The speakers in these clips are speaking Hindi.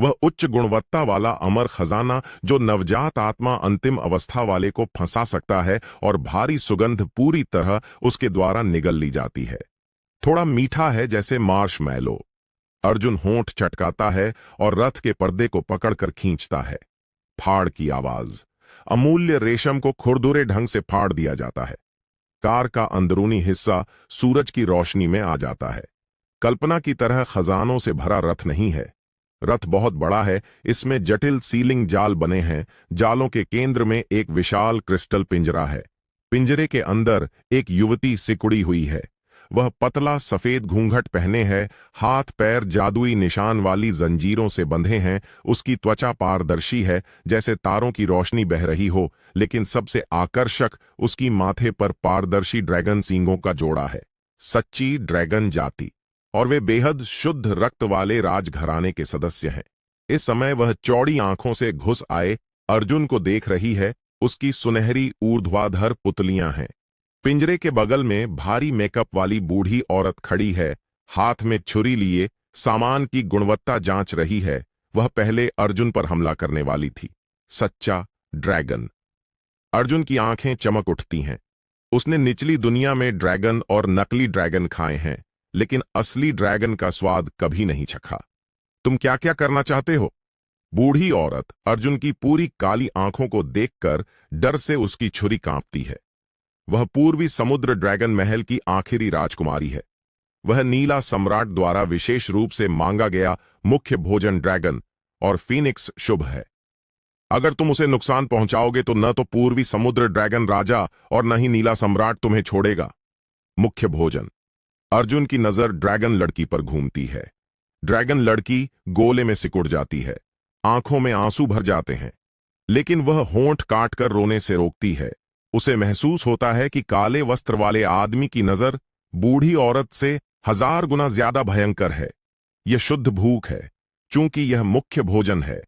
वह उच्च गुणवत्ता वाला अमर खजाना जो नवजात आत्मा अंतिम अवस्था वाले को फंसा सकता है, और भारी सुगंध पूरी तरह उसके द्वारा निगल ली जाती है। थोड़ा मीठा है जैसे मार्शमैलो। अर्जुन होंठ चटकाता है और रथ के पर्दे को पकड़कर खींचता है। फाड़ की आवाज। अमूल्य रेशम को खुरदुरे ढंग से फाड़ दिया जाता है। कार का अंदरूनी हिस्सा सूरज की रोशनी में आ जाता है। कल्पना की तरह खजानों से भरा रथ नहीं है। रथ बहुत बड़ा है। इसमें जटिल सीलिंग जाल बने हैं। जालों के केंद्र में एक विशाल क्रिस्टल पिंजरा है। पिंजरे के अंदर एक युवती सिकुड़ी हुई है। वह पतला सफेद घूंघट पहने है। हाथ पैर जादुई निशान वाली जंजीरों से बंधे हैं। उसकी त्वचा पारदर्शी है, जैसे तारों की रोशनी बह रही हो, लेकिन सबसे आकर्षक उसकी माथे पर पारदर्शी ड्रैगन सींगों का जोड़ा है। सच्ची ड्रैगन जाति, और वे बेहद शुद्ध रक्त वाले राजघराने के सदस्य हैं। इस समय वह चौड़ी आंखों से घुस आए अर्जुन को देख रही है। उसकी सुनहरी ऊर्ध्वाधर पुतलियां हैं। पिंजरे के बगल में भारी मेकअप वाली बूढ़ी औरत खड़ी है, हाथ में छुरी लिए सामान की गुणवत्ता जांच रही है। वह पहले अर्जुन पर हमला करने वाली थी। सच्चा ड्रैगन। अर्जुन की आंखें चमक उठती हैं। उसने निचली दुनिया में ड्रैगन और नकली ड्रैगन खाए हैं, लेकिन असली ड्रैगन का स्वाद कभी नहीं चखा। तुम क्या क्या करना चाहते हो? बूढ़ी औरत अर्जुन की पूरी काली आंखों को देखकर डर से उसकी छुरी कांपती है। वह पूर्वी समुद्र ड्रैगन महल की आखिरी राजकुमारी है। वह नीला सम्राट द्वारा विशेष रूप से मांगा गया मुख्य भोजन ड्रैगन और फीनिक्स शुभ है। अगर तुम उसे नुकसान पहुंचाओगे तो न तो पूर्वी समुद्र ड्रैगन राजा और न ही नीला सम्राट तुम्हें छोड़ेगा। मुख्य भोजन। अर्जुन की नजर ड्रैगन लड़की पर घूमती है। ड्रैगन लड़की गोले में सिकुड़ जाती है। आंखों में आंसू भर जाते हैं, लेकिन वह होंठ काटकर रोने से रोकती है। उसे महसूस होता है कि काले वस्त्र वाले आदमी की नजर बूढ़ी औरत से 1000 गुना ज्यादा भयंकर है। यह शुद्ध भूख है, चूंकि यह मुख्य भोजन है।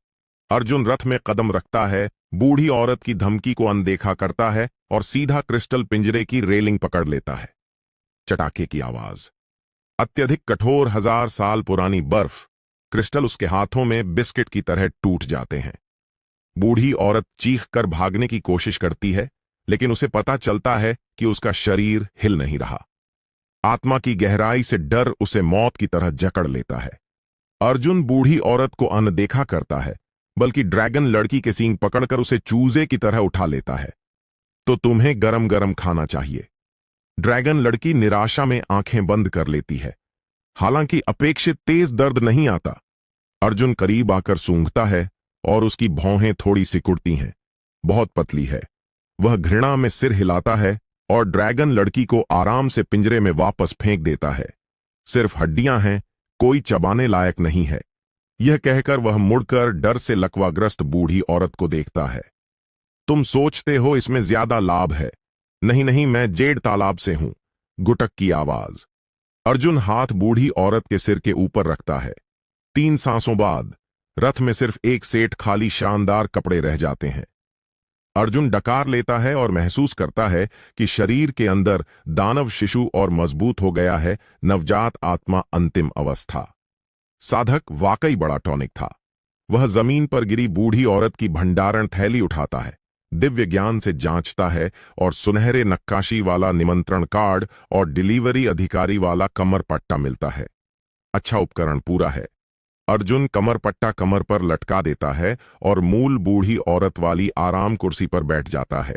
अर्जुन रथ में कदम रखता है, बूढ़ी औरत की धमकी को अनदेखा करता है और सीधा क्रिस्टल पिंजरे की रेलिंग पकड़ लेता है। चटाके की आवाज। अत्यधिक कठोर 1000 साल पुरानी बर्फ क्रिस्टल उसके हाथों में बिस्किट की तरह टूट जाते हैं। बूढ़ी औरत चीख कर भागने की कोशिश करती है, लेकिन उसे पता चलता है कि उसका शरीर हिल नहीं रहा। आत्मा की गहराई से डर उसे मौत की तरह जकड़ लेता है। अर्जुन बूढ़ी औरत को अनदेखा करता है, बल्कि ड्रैगन लड़की के सींग पकड़कर उसे चूजे की तरह उठा लेता है। तो तुम्हें गरम गरम खाना चाहिए। ड्रैगन लड़की निराशा में आंखें बंद कर लेती है। हालांकि अपेक्षित तेज दर्द नहीं आता। अर्जुन करीब आकर सूंघता है और उसकी भौहें थोड़ी सिकुड़ती हैं। बहुत पतली है। वह घृणा में सिर हिलाता है और ड्रैगन लड़की को आराम से पिंजरे में वापस फेंक देता है। सिर्फ हड्डियां हैं, कोई चबाने लायक नहीं है। यह कहकर वह मुड़कर डर से लकवाग्रस्त बूढ़ी औरत को देखता है। तुम सोचते हो इसमें ज्यादा लाभ है। नहीं नहीं, मैं जेड तालाब से हूं। गुटक की आवाज। अर्जुन हाथ बूढ़ी औरत के सिर के ऊपर रखता है। 3 सांसों बाद रथ में सिर्फ एक सेट खाली शानदार कपड़े रह जाते हैं। अर्जुन डकार लेता है और महसूस करता है कि शरीर के अंदर दानव शिशु और मजबूत हो गया है। नवजात आत्मा अंतिम अवस्था। साधक वाकई बड़ा टॉनिक था। वह जमीन पर गिरी बूढ़ी औरत की भंडारण थैली उठाता है, दिव्य ज्ञान से जांचता है और सुनहरे नक्काशी वाला निमंत्रण कार्ड और डिलीवरी अधिकारी वाला कमर पट्टा मिलता है। अच्छा उपकरण पूरा है। अर्जुन कमर पट्टा कमर पर लटका देता है और मूल बूढ़ी औरत वाली आराम कुर्सी पर बैठ जाता है।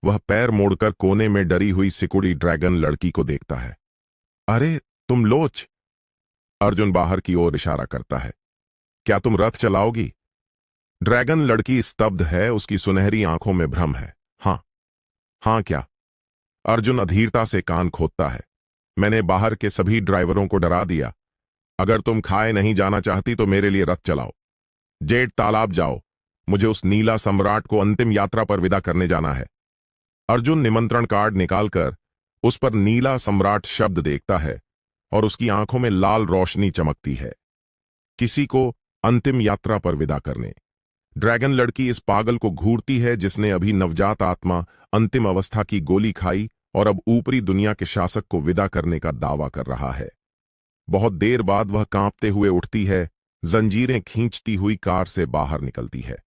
वह पैर मोड़कर कोने में डरी हुई सिकुड़ी ड्रैगन लड़की को देखता है। अरे तुम लोच। अर्जुन बाहर की ओर इशारा करता है। क्या तुम रथ चलाओगी? ड्रैगन लड़की स्तब्ध है। उसकी सुनहरी आंखों में भ्रम है। हां क्या? अर्जुन अधीरता से कान खोदता है। मैंने बाहर के सभी ड्राइवरों को डरा दिया। अगर तुम खाए नहीं जाना चाहती तो मेरे लिए रथ चलाओ। जेड तालाब जाओ। मुझे उस नीला सम्राट को अंतिम यात्रा पर विदा करने जाना है। अर्जुन निमंत्रण कार्ड निकालकर उस पर नीला सम्राट शब्द देखता है और उसकी आंखों में लाल रोशनी चमकती है। किसी को अंतिम यात्रा पर विदा करने। ड्रैगन लड़की इस पागल को घूरती है जिसने अभी नवजात आत्मा अंतिम अवस्था की गोली खाई और अब ऊपरी दुनिया के शासक को विदा करने का दावा कर रहा है। बहुत देर बाद वह कांपते हुए उठती है जंजीरें खींचती हुई कार से बाहर निकलती है।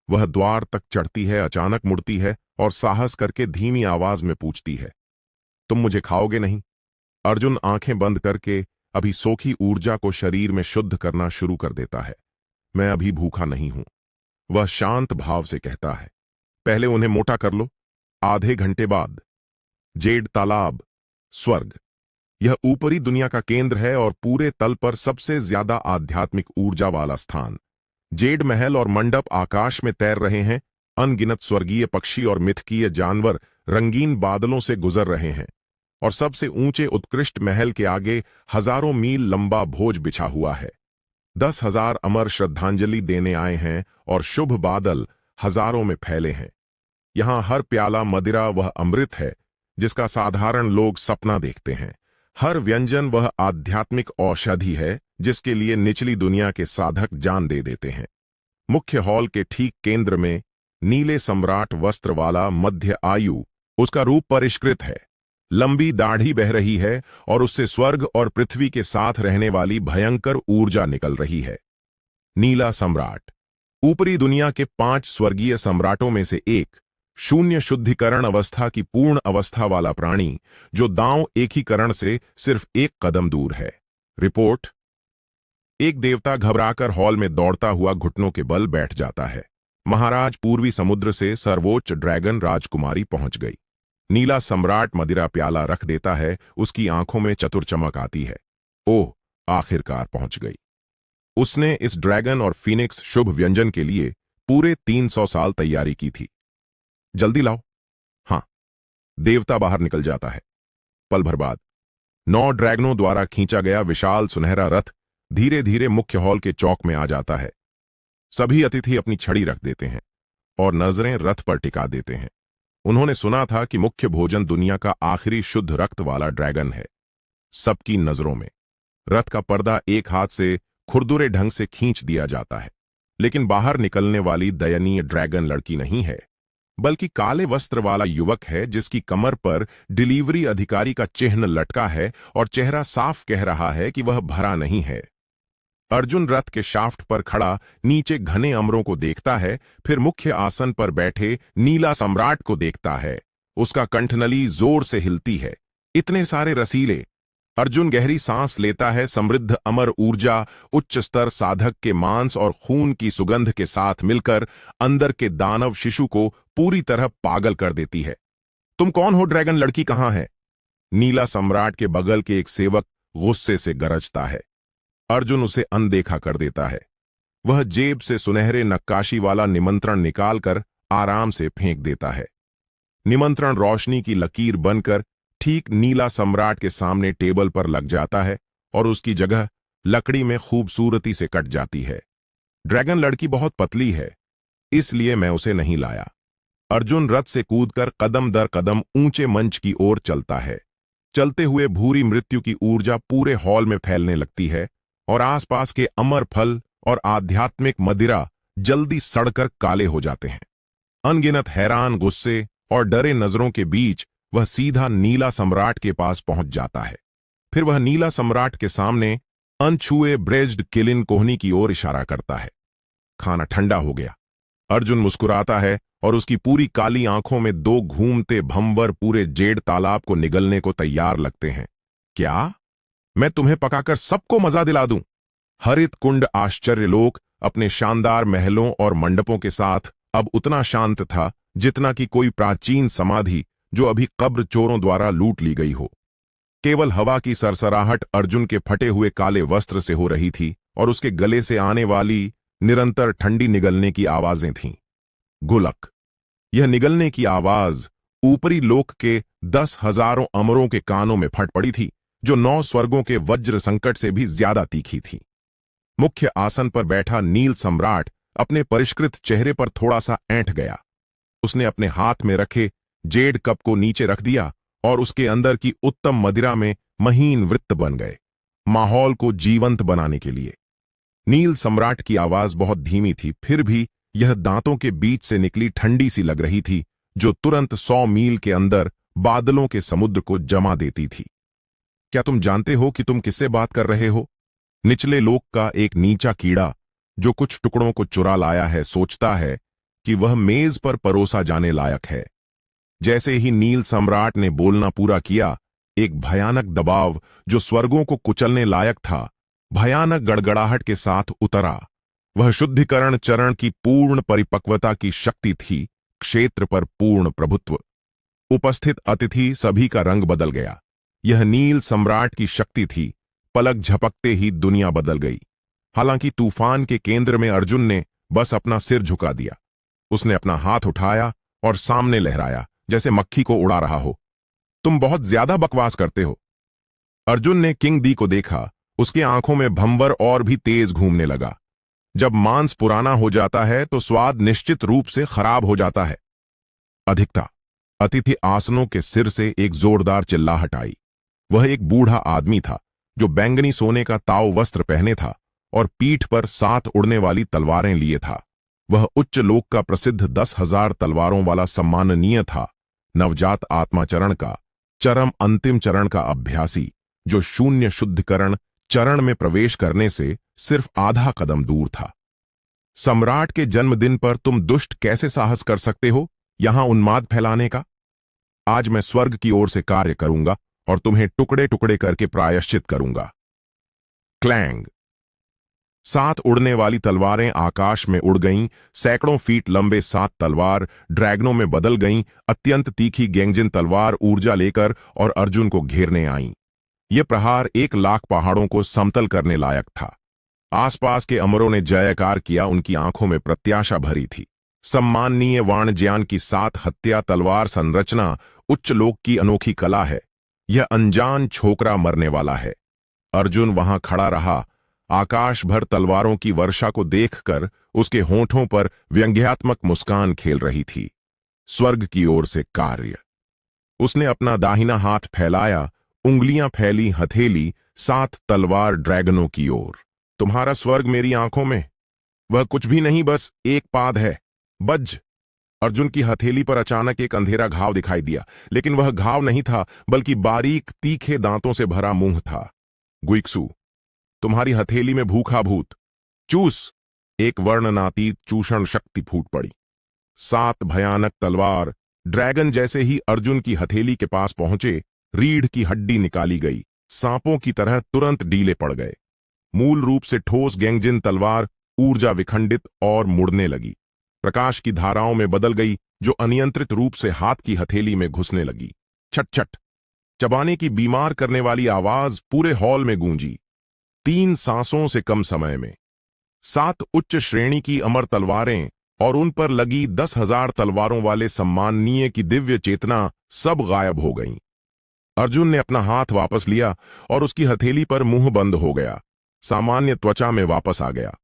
वह द्वार तक चढ़ती है, अचानक मुड़ती है और साहस करके धीमी आवाज में पूछती है, तुम मुझे खाओगे नहीं? अर्जुन आंखें बंद करके अभी सोखी ऊर्जा को शरीर में शुद्ध करना शुरू कर देता है। मैं अभी भूखा नहीं हूं, वह शांत भाव से कहता है। पहले उन्हें मोटा कर लो। आधे घंटे बाद जेड तालाब, स्वर्ग। यह ऊपरी दुनिया का केंद्र है और पूरे तल पर सबसे ज्यादा आध्यात्मिक ऊर्जा वाला स्थान। जेड महल और मंडप आकाश में तैर रहे हैं। अनगिनत स्वर्गीय पक्षी और मिथकीय जानवर रंगीन बादलों से गुजर रहे हैं और सबसे ऊंचे उत्कृष्ट महल के आगे हजारों मील लंबा भोज बिछा हुआ है। 10,000 अमर श्रद्धांजलि देने आए हैं और शुभ बादल हजारों में फैले हैं। यहां हर प्याला मदिरा वह अमृत है जिसका साधारण लोग सपना देखते हैं। हर व्यंजन वह आध्यात्मिक औषधि है जिसके लिए निचली दुनिया के साधक जान दे देते हैं। मुख्य हॉल के ठीक केंद्र में नीले सम्राट वस्त्र वाला मध्य आयु, उसका रूप परिष्कृत है। लंबी दाढ़ी बह रही है और उससे स्वर्ग और पृथ्वी के साथ रहने वाली भयंकर ऊर्जा निकल रही है। नीला सम्राट ऊपरी दुनिया के 5 स्वर्गीय सम्राटों में से एक, शून्य शुद्धिकरण अवस्था की पूर्ण अवस्था वाला प्राणी जो दांव एकीकरण से सिर्फ 1 कदम दूर है। रिपोर्ट। एक देवता घबराकर हॉल में दौड़ता हुआ घुटनों के बल बैठ जाता है। महाराज, पूर्वी समुद्र से सर्वोच्च ड्रैगन राजकुमारी पहुंच गई। नीला सम्राट मदिरा प्याला रख देता है, उसकी आंखों में चतुर चमक आती है। ओह, आखिरकार पहुंच गई। उसने इस ड्रैगन और फीनिक्स शुभ व्यंजन के लिए पूरे 300 साल तैयारी की थी। जल्दी लाओ। हां। देवता बाहर निकल जाता है। पल भर बाद 9 ड्रैगनों द्वारा खींचा गया विशाल सुनहरा रथ धीरे धीरे मुख्य हॉल के चौक में आ जाता है। सभी अतिथि अपनी छड़ी रख देते हैं और नजरें रथ पर टिका देते हैं। उन्होंने सुना था कि मुख्य भोजन दुनिया का आखिरी शुद्ध रक्त वाला ड्रैगन है। सबकी नजरों में रथ का पर्दा एक हाथ से खुरदुरे ढंग से खींच दिया जाता है, लेकिन बाहर निकलने वाली दयनीय ड्रैगन लड़की नहीं है, बल्कि काले वस्त्र वाला युवक है जिसकी कमर पर डिलीवरी अधिकारी का चिन्ह लटका है और चेहरा साफ कह रहा है कि वह भरा नहीं है। अर्जुन रथ के शाफ्ट पर खड़ा नीचे घने अमरों को देखता है, फिर मुख्य आसन पर बैठे नीला सम्राट को देखता है। उसका कंठनली जोर से हिलती है। इतने सारे रसीले। अर्जुन गहरी सांस लेता है। समृद्ध अमर ऊर्जा उच्च स्तर साधक के मांस और खून की सुगंध के साथ मिलकर अंदर के दानव शिशु को पूरी तरह पागल कर देती है। तुम कौन हो ड्रैगन लड़की, कहां है? नीला सम्राट के बगल के एक सेवक गुस्से से गरजता है। अर्जुन उसे अनदेखा कर देता है। वह जेब से सुनहरे नक्काशी वाला निमंत्रण निकालकर आराम से फेंक देता है। निमंत्रण रोशनी की लकीर बनकर ठीक नीला सम्राट के सामने टेबल पर लग जाता है और उसकी जगह लकड़ी में खूबसूरती से कट जाती है। ड्रैगन लड़की बहुत पतली है, इसलिए मैं उसे नहीं लाया। अर्जुन रथ से कूदकर कदम दर कदम ऊंचे मंच की ओर चलता है। चलते हुए भूरी मृत्यु की ऊर्जा पूरे हॉल में फैलने लगती है और आसपास के अमर फल और आध्यात्मिक मदिरा जल्दी सड़कर काले हो जाते हैं। अनगिनत हैरान, गुस्से और डरे नजरों के बीच वह सीधा नीला सम्राट के पास पहुंच जाता है। फिर वह नीला सम्राट के सामने अनछुए ब्रेज्ड किलिन कोहनी की ओर इशारा करता है। खाना ठंडा हो गया। अर्जुन मुस्कुराता है और उसकी पूरी काली आंखों में 2 घूमते भंवर पूरे जेड तालाब को निगलने को तैयार लगते हैं। क्या? मैं तुम्हें पकाकर सबको मजा दिला दूं। हरित कुंड आश्चर्यलोक अपने शानदार महलों और मंडपों के साथ अब उतना शांत था जितना कि कोई प्राचीन समाधि जो अभी कब्र चोरों द्वारा लूट ली गई हो। केवल हवा की सरसराहट अर्जुन के फटे हुए काले वस्त्र से हो रही थी और उसके गले से आने वाली निरंतर ठंडी निगलने की आवाजें थीं। गुलक। यह निगलने की आवाज ऊपरी लोक के 10,000 अमरों के कानों में फट पड़ी थी, जो 9 स्वर्गों के वज्र संकट से भी ज्यादा तीखी थी। मुख्य आसन पर बैठा नील सम्राट अपने परिष्कृत चेहरे पर थोड़ा सा ऐंठ गया। उसने अपने हाथ में रखे जेड कप को नीचे रख दिया और उसके अंदर की उत्तम मदिरा में महीन वृत्त बन गए, माहौल को जीवंत बनाने के लिए। नील सम्राट की आवाज बहुत धीमी थी, फिर भी यह दांतों के बीच से निकली ठंडी सी लग रही थी, जो तुरंत 100 मील के अंदर बादलों के समुद्र को जमा देती थी। क्या तुम जानते हो कि तुम किससे बात कर रहे हो? निचले लोक का एक नीचा कीड़ा जो कुछ टुकड़ों को चुरा लाया है सोचता है कि वह मेज पर परोसा जाने लायक है। जैसे ही नील सम्राट ने बोलना पूरा किया, एक भयानक दबाव जो स्वर्गों को कुचलने लायक था, भयानक गड़गड़ाहट के साथ उतरा। वह शुद्धिकरण चरण की पूर्ण परिपक्वता की शक्ति थी, क्षेत्र पर पूर्ण प्रभुत्व। उपस्थित अतिथि सभी का रंग बदल गया। यह नील सम्राट की शक्ति थी, पलक झपकते ही दुनिया बदल गई। हालांकि तूफान के केंद्र में अर्जुन ने बस अपना सिर झुका दिया। उसने अपना हाथ उठाया और सामने लहराया, जैसे मक्खी को उड़ा रहा हो। तुम बहुत ज्यादा बकवास करते हो। अर्जुन ने किंग दी को देखा। उसकी आंखों में भंवर और भी तेज घूमने लगा। जब मांस पुराना हो जाता है तो स्वाद निश्चित रूप से खराब हो जाता है। अधिकता। अतिथि आसनों के सिर से एक जोरदार चिल्लाहट आई। वह एक बूढ़ा आदमी था जो बैंगनी सोने का ताव वस्त्र पहने था और पीठ पर 7 उड़ने वाली तलवारें लिए था। वह उच्च लोक का प्रसिद्ध 10,000 तलवारों वाला सम्माननीय था, नवजात आत्माचरण का चरम अंतिम चरण का अभ्यासी, जो शून्य शुद्धिकरण चरण में प्रवेश करने से सिर्फ आधा कदम दूर था। सम्राट के जन्मदिन पर तुम दुष्ट कैसे साहस कर सकते हो यहां उन्माद फैलाने का? आज मैं स्वर्ग की ओर से कार्य करूंगा और तुम्हें टुकड़े टुकड़े करके प्रायश्चित करूंगा। क्लैंग। 7 उड़ने वाली तलवारें आकाश में उड़ गईं। सैकड़ों फीट लंबे 7 तलवार ड्रैगनों में बदल गईं। अत्यंत तीखी गेंजिन तलवार ऊर्जा लेकर और अर्जुन को घेरने आईं। यह प्रहार 1,00,000 पहाड़ों को समतल करने लायक था। आसपास के अमरों ने जयकार किया, उनकी आंखों में प्रत्याशा भरी थी। सम्माननीय वाणज्ञान की 7 हत्या तलवार संरचना उच्च लोक की अनोखी कला है। यह अनजान छोकरा मरने वाला है। अर्जुन वहां खड़ा रहा, आकाश भर तलवारों की वर्षा को देखकर उसके होंठों पर व्यंग्यात्मक मुस्कान खेल रही थी। स्वर्ग की ओर से कार्य। उसने अपना दाहिना हाथ फैलाया, उंगलियां फैली हथेली 7 तलवार ड्रैगनों की ओर। तुम्हारा स्वर्ग मेरी आंखों में वह कुछ भी नहीं, बस एक पाद है। बज्ज। अर्जुन की हथेली पर अचानक एक अंधेरा घाव दिखाई दिया, लेकिन वह घाव नहीं था, बल्कि बारीक तीखे दांतों से भरा मुंह था। गुइक्सू, तुम्हारी हथेली में भूखा भूत। चूस। एक वर्णनातीत चूषण शक्ति फूट पड़ी। 7 भयानक तलवार ड्रैगन जैसे ही अर्जुन की हथेली के पास पहुंचे, रीढ़ की हड्डी निकाली गई। सांपों की तरह तुरंत डीले पड़ गए। मूल रूप से ठोस गेंगजिन तलवार ऊर्जा विखंडित और मुड़ने लगी। प्रकाश की धाराओं में बदल गई, जो अनियंत्रित रूप से हाथ की हथेली में घुसने लगी। छट छट। चबाने की बीमार करने वाली आवाज पूरे हॉल में गूंजी। 3 सांसों से कम समय में 7 उच्च श्रेणी की अमर तलवारें और उन पर लगी 10,000 तलवारों वाले सम्माननीय की दिव्य चेतना सब गायब हो गईं। अर्जुन ने अपना हाथ वापस लिया और उसकी हथेली पर मुंह बंद हो गया, सामान्य त्वचा में वापस आ गया।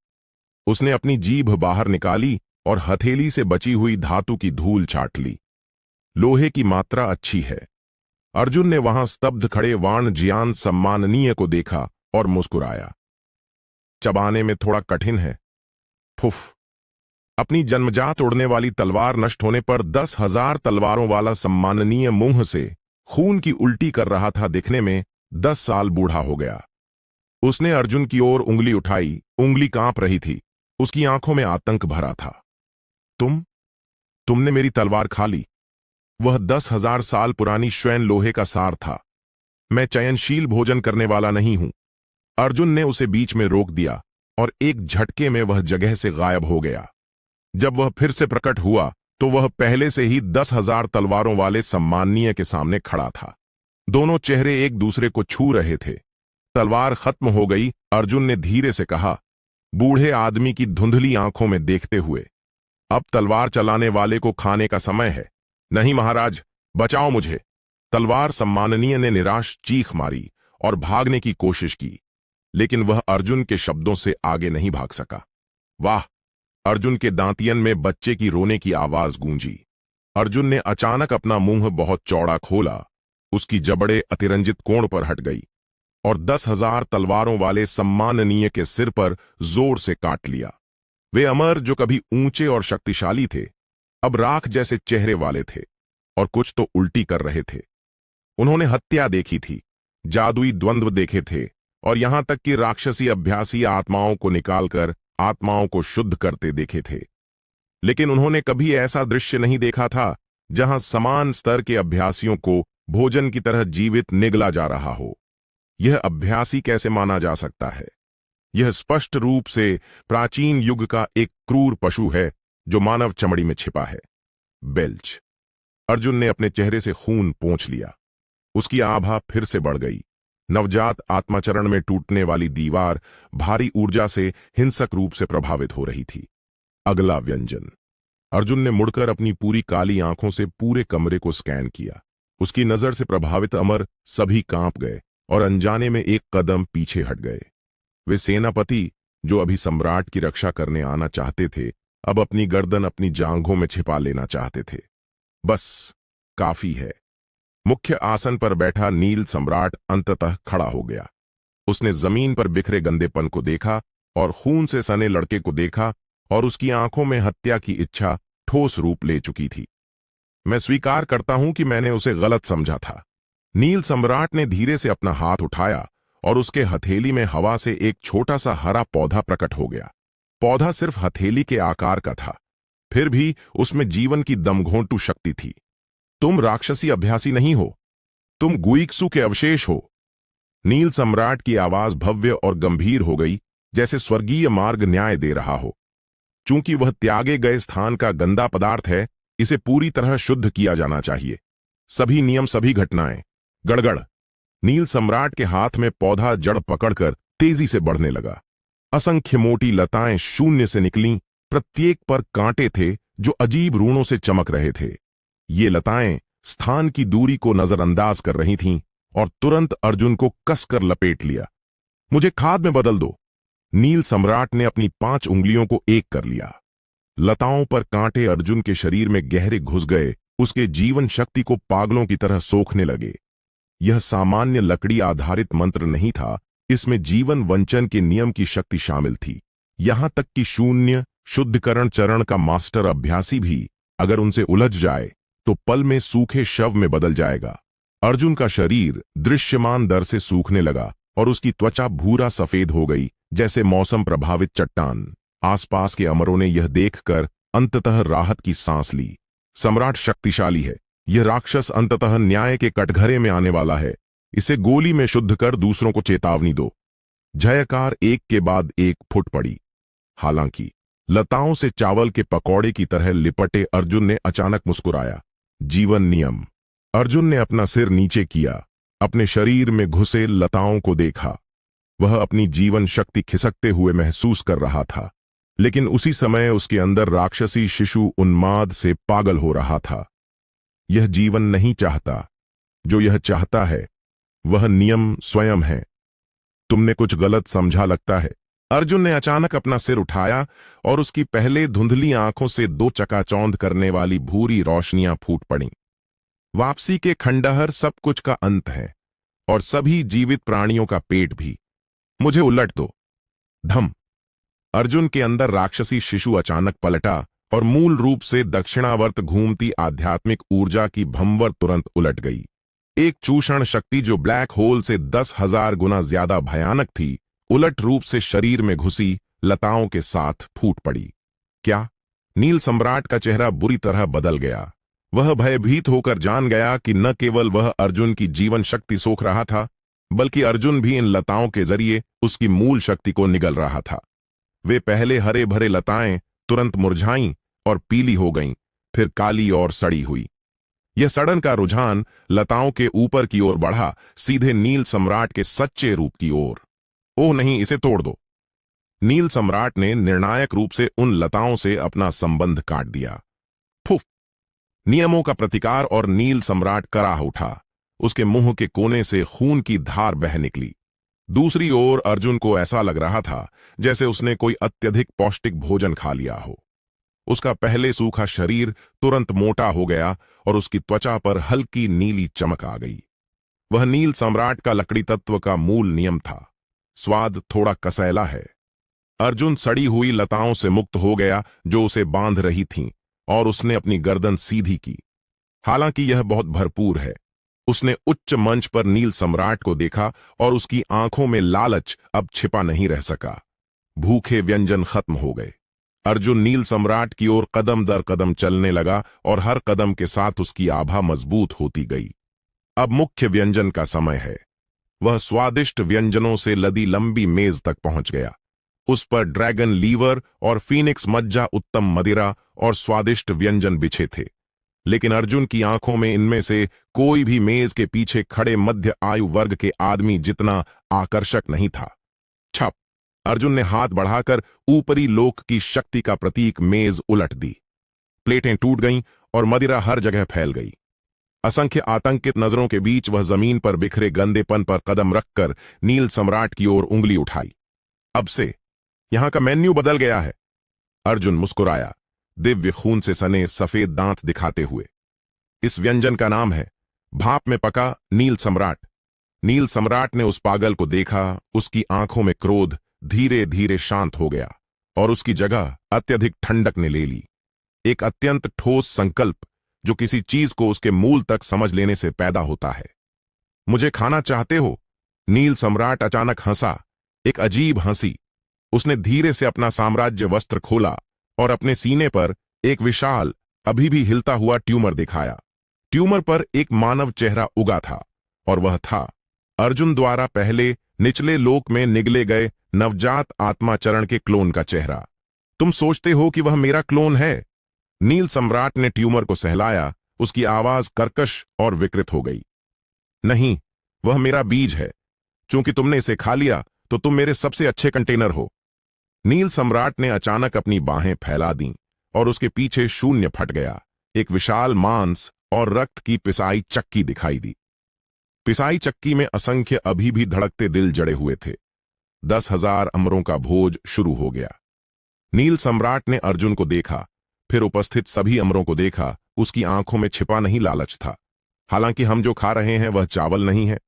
उसने अपनी जीभ बाहर निकाली और हथेली से बची हुई धातु की धूल चाट ली। लोहे की मात्रा अच्छी है। अर्जुन ने वहां स्तब्ध खड़े वाणज्ञान सम्माननीय को देखा और मुस्कुराया। चबाने में थोड़ा कठिन है। फुफ। अपनी जन्मजात उड़ने वाली तलवार नष्ट होने पर 10,000 तलवारों वाला सम्माननीय मुंह से खून की उल्टी कर रहा था, दिखने में 10 साल बूढ़ा हो गया। उसने अर्जुन की ओर उंगली उठाई, उंगली कांप रही थी, उसकी आंखों में आतंक भरा था। तुमने मेरी तलवार खा ली। वह 10,000 साल पुरानी श्वेन लोहे का सार था। मैं चयनशील भोजन करने वाला नहीं हूं। अर्जुन ने उसे बीच में रोक दिया और एक झटके में वह जगह से गायब हो गया। जब वह फिर से प्रकट हुआ तो वह पहले से ही 10,000 तलवारों वाले सम्माननीय के सामने खड़ा था। दोनों चेहरे एक दूसरे को छू रहे थे। तलवार खत्म हो गई, अर्जुन ने धीरे से कहा, बूढ़े आदमी की धुंधली आंखों में देखते हुए। अब तलवार चलाने वाले को खाने का समय है। नहीं महाराज, बचाओ मुझे। तलवार सम्माननीय ने निराश चीख मारी और भागने की कोशिश की, लेकिन वह अर्जुन के शब्दों से आगे नहीं भाग सका। वाह। अर्जुन के दांतियन में बच्चे की रोने की आवाज गूंजी। अर्जुन ने अचानक अपना मुंह बहुत चौड़ा खोला। उसकी जबड़े अतिरंजित कोण पर हट गई और 10,000 तलवारों वाले सम्माननीय के सिर पर जोर से काट लिया। वे अमर जो कभी ऊंचे और शक्तिशाली थे, अब राख जैसे चेहरे वाले थे और कुछ तो उल्टी कर रहे थे। उन्होंने हत्या देखी थी, जादुई द्वंद्व देखे थे और यहां तक कि राक्षसी अभ्यासी आत्माओं को निकालकर आत्माओं को शुद्ध करते देखे थे। लेकिन उन्होंने कभी ऐसा दृश्य नहीं देखा था जहां समान स्तर के अभ्यासियों को भोजन की तरह जीवित निगला जा रहा हो। यह अभ्यासी कैसे माना जा सकता है? यह स्पष्ट रूप से प्राचीन युग का एक क्रूर पशु है जो मानव चमड़ी में छिपा है। बेल्च। अर्जुन ने अपने चेहरे से खून पोंछ लिया। उसकी आभा फिर से बढ़ गई। नवजात आत्माचरण में टूटने वाली दीवार भारी ऊर्जा से हिंसक रूप से प्रभावित हो रही थी। अगला व्यंजन। अर्जुन ने मुड़कर अपनी पूरी काली आंखों से पूरे कमरे को स्कैन किया। उसकी नजर से प्रभावित अमर सभी कांप गए और अनजाने में एक कदम पीछे हट गए। वे सेनापति जो अभी सम्राट की रक्षा करने आना चाहते थे, अब अपनी गर्दन अपनी जांघों में छिपा लेना चाहते थे। बस काफी है। मुख्य आसन पर बैठा नील सम्राट अंततः खड़ा हो गया। उसने जमीन पर बिखरे गंदेपन को देखा और खून से सने लड़के को देखा, और उसकी आंखों में हत्या की इच्छा ठोस रूप ले चुकी थी। मैं स्वीकार करता हूं कि मैंने उसे गलत समझा था। नील सम्राट ने धीरे से अपना हाथ उठाया और उसके हथेली में हवा से एक छोटा सा हरा पौधा प्रकट हो गया। पौधा सिर्फ हथेली के आकार का था, फिर भी उसमें जीवन की दमघोंटू शक्ति थी। तुम राक्षसी अभ्यासी नहीं हो, तुम गुइक्सु के अवशेष हो। नील सम्राट की आवाज भव्य और गंभीर हो गई, जैसे स्वर्गीय मार्ग न्याय दे रहा हो। चूंकि वह त्यागे गए स्थान का गंदा पदार्थ है, इसे पूरी तरह शुद्ध किया जाना चाहिए। सभी नियम, सभी घटनाएं। गड़गड़। नील सम्राट के हाथ में पौधा जड़ पकड़कर तेजी से बढ़ने लगा। असंख्य मोटी लताएं शून्य से निकलीं, प्रत्येक पर कांटे थे जो अजीब रूणों से चमक रहे थे। ये लताएं स्थान की दूरी को नजरअंदाज कर रही थीं और तुरंत अर्जुन को कसकर लपेट लिया। मुझे खाद में बदल दो। नील सम्राट ने अपनी 5 उंगलियों को एक कर लिया। लताओं पर कांटे अर्जुन के शरीर में गहरे घुस गए, उसके जीवन शक्ति को पागलों की तरह सोखने लगे। यह सामान्य लकड़ी आधारित मंत्र नहीं था, इसमें जीवन वंचन के नियम की शक्ति शामिल थी। यहां तक कि शून्य शुद्धकरण चरण का मास्टर अभ्यासी भी अगर उनसे उलझ जाए तो पल में सूखे शव में बदल जाएगा। अर्जुन का शरीर दृश्यमान दर से सूखने लगा और उसकी त्वचा भूरा सफेद हो गई, जैसे मौसम प्रभावित चट्टान। आसपास के अमरों ने यह देखकर अंततः राहत की सांस ली। सम्राट शक्तिशाली है। यह राक्षस अंततः न्याय के कटघरे में आने वाला है। इसे गोली में शुद्ध कर दूसरों को चेतावनी दो। जयकार एक के बाद एक फुट पड़ी। हालांकि लताओं से चावल के पकौड़े की तरह लिपटे अर्जुन ने अचानक मुस्कुराया। जीवन नियम। अर्जुन ने अपना सिर नीचे किया, अपने शरीर में घुसे लताओं को देखा। वह अपनी जीवन शक्ति खिसकते हुए महसूस कर रहा था, लेकिन उसी समय उसके अंदर राक्षसी शिशु उन्माद से पागल हो रहा था। यह जीवन नहीं चाहता, जो यह चाहता है वह नियम स्वयं है। तुमने कुछ गलत समझा लगता है। अर्जुन ने अचानक अपना सिर उठाया और उसकी पहले धुंधली आंखों से 2 चकाचौंध करने वाली भूरी रोशनियां फूट पड़ीं। वापसी के खंडहर सब कुछ का अंत है, और सभी जीवित प्राणियों का पेट भी। मुझे उलट दो। धम। अर्जुन के अंदर राक्षसी शिशु अचानक पलटा और मूल रूप से दक्षिणावर्त घूमती आध्यात्मिक ऊर्जा की भंवर तुरंत उलट गई। एक चूषण शक्ति जो ब्लैक होल से 10,000 गुना ज्यादा भयानक थी, उलट रूप से शरीर में घुसी लताओं के साथ फूट पड़ी। क्या? नील सम्राट का चेहरा बुरी तरह बदल गया। वह भयभीत होकर जान गया कि न केवल वह अर्जुन की जीवन शक्ति सोख रहा था, बल्कि अर्जुन भी इन लताओं के जरिए उसकी मूल शक्ति को निगल रहा था। वे पहले हरे भरे लताएं तुरंत मुरझाईं और पीली हो गईं, फिर काली और सड़ी हुई। यह सड़न का रुझान लताओं के ऊपर की ओर बढ़ा, सीधे नील सम्राट के सच्चे रूप की ओर। ओह नहीं, इसे तोड़ दो। नील सम्राट ने निर्णायक रूप से उन लताओं से अपना संबंध काट दिया। फुफ। नियमों का प्रतिकार और नील सम्राट कराह उठा। उसके मुंह के कोने से खून की धार बह निकली। दूसरी ओर अर्जुन को ऐसा लग रहा था जैसे उसने कोई अत्यधिक पौष्टिक भोजन खा लिया हो। उसका पहले सूखा शरीर तुरंत मोटा हो गया और उसकी त्वचा पर हल्की नीली चमक आ गई। वह नील सम्राट का लकड़ी तत्व का मूल नियम था। स्वाद थोड़ा कसैला है। अर्जुन सड़ी हुई लताओं से मुक्त हो गया जो उसे बांध रही थीं, और उसने अपनी गर्दन सीधी की। हालांकि यह बहुत भरपूर है, उसने उच्च मंच पर नील सम्राट को देखा और उसकी आंखों में लालच अब छिपा नहीं रह सका। भूखे व्यंजन खत्म हो गए। अर्जुन नील सम्राट की ओर कदम दर कदम चलने लगा और हर कदम के साथ उसकी आभा मजबूत होती गई। अब मुख्य व्यंजन का समय है। वह स्वादिष्ट व्यंजनों से लदी लंबी मेज तक पहुंच गया। उस पर ड्रैगन लीवर और फीनिक्स मज्जा, उत्तम मदिरा और स्वादिष्ट व्यंजन बिछे थे। लेकिन अर्जुन की आंखों में इनमें से कोई भी मेज के पीछे खड़े मध्य आयु वर्ग के आदमी जितना आकर्षक नहीं था। छप! अर्जुन ने हाथ बढ़ाकर ऊपरी लोक की शक्ति का प्रतीक मेज उलट दी। प्लेटें टूट गईं और मदिरा हर जगह फैल गई। असंख्य आतंकित नजरों के बीच वह जमीन पर बिखरे गंदेपन पर कदम रखकर नील सम्राट की ओर उंगली उठाई। अब से यहां का मेन्यू बदल गया है। अर्जुन मुस्कुराया, दिव्य खून से सने सफेद दांत दिखाते हुए। इस व्यंजन का नाम है भाप में पका नील सम्राट। नील सम्राट ने उस पागल को देखा। उसकी आंखों में क्रोध धीरे धीरे शांत हो गया और उसकी जगह अत्यधिक ठंडक ने ले ली। एक अत्यंत ठोस संकल्प जो किसी चीज को उसके मूल तक समझ लेने से पैदा होता है। मुझे खाना चाहते हो? नील सम्राट अचानक हंसा, एक अजीब हंसी। उसने धीरे से अपना साम्राज्य वस्त्र खोला और अपने सीने पर एक विशाल, अभी भी हिलता हुआ ट्यूमर दिखाया। ट्यूमर पर एक मानव चेहरा उगा था और वह था अर्जुन द्वारा पहले निचले लोक में निगले गए नवजात आत्माचरण के क्लोन का चेहरा। तुम सोचते हो कि वह मेरा क्लोन है? नील सम्राट ने ट्यूमर को सहलाया। उसकी आवाज कर्कश और विकृत हो गई। नहीं, वह मेरा बीज है। चूंकि तुमने इसे खा लिया तो तुम मेरे सबसे अच्छे कंटेनर हो। नील सम्राट ने अचानक अपनी बाहें फैला दीं और उसके पीछे शून्य फट गया। एक विशाल मांस और रक्त की पिसाई चक्की दिखाई दी। पिसाई चक्की में असंख्य अभी भी धड़कते दिल जड़े हुए थे। 10,000 अमरों का भोज शुरू हो गया। नील सम्राट ने अर्जुन को देखा, फिर उपस्थित सभी अमरों को देखा। उसकी आंखों में छिपा नहीं लालच था। हालांकि हम जो खा रहे हैं वह चावल नहीं है,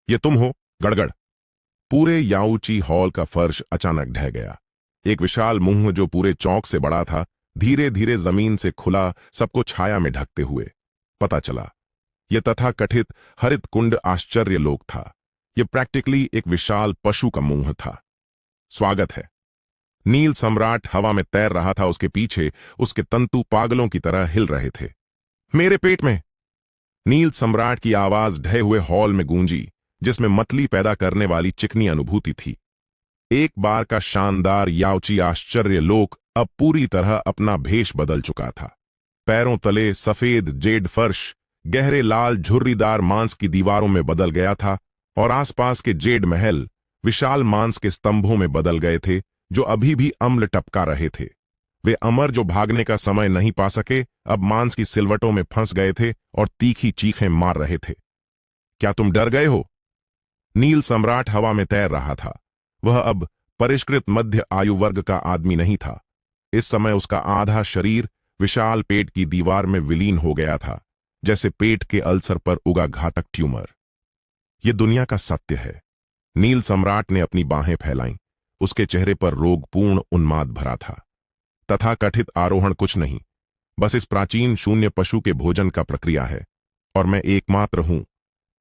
ये तुम हो। गड़गड़! पूरे याऊची हॉल का फर्श अचानक ढह गया। एक विशाल मुंह जो पूरे चौक से बड़ा था, धीरे धीरे जमीन से खुला, सबको छाया में ढकते हुए। पता चला यह तथाकथित हरित कुंड आश्चर्य लोक था। यह प्रैक्टिकली एक विशाल पशु का मुंह था। स्वागत है। नील सम्राट हवा में तैर रहा था। उसके पीछे उसके तंतु पागलों की तरह हिल रहे थे। मेरे पेट में! नील सम्राट की आवाज ढहे हुए हॉल में गूंजी, जिसमें मतली पैदा करने वाली चिकनी अनुभूति थी। एक बार का शानदार याऊची आश्चर्य लोक अब पूरी तरह अपना भेष बदल चुका था। पैरों तले सफेद जेड फर्श गहरे लाल झुर्रीदार मांस की दीवारों में बदल गया था और आसपास के जेड महल विशाल मांस के स्तंभों में बदल गए थे, जो अभी भी अम्ल टपका रहे थे। वे अमर जो भागने का समय नहीं पा सके, अब मांस की सिलवटों में फंस गए थे और तीखी चीखें मार रहे थे। क्या तुम डर गए हो? नील सम्राट हवा में तैर रहा था। वह अब परिष्कृत मध्य आयु वर्ग का आदमी नहीं था। इस समय उसका आधा शरीर विशाल पेट की दीवार में विलीन हो गया था, जैसे पेट के अल्सर पर उगा घातक ट्यूमर। यह दुनिया का सत्य है। नील सम्राट ने अपनी बाहें फैलाईं। उसके चेहरे पर रोगपूर्ण उन्माद भरा था। तथाकथित आरोहण कुछ नहीं, बस इस प्राचीन शून्य पशु के भोजन का प्रक्रिया है, और मैं एकमात्र हूं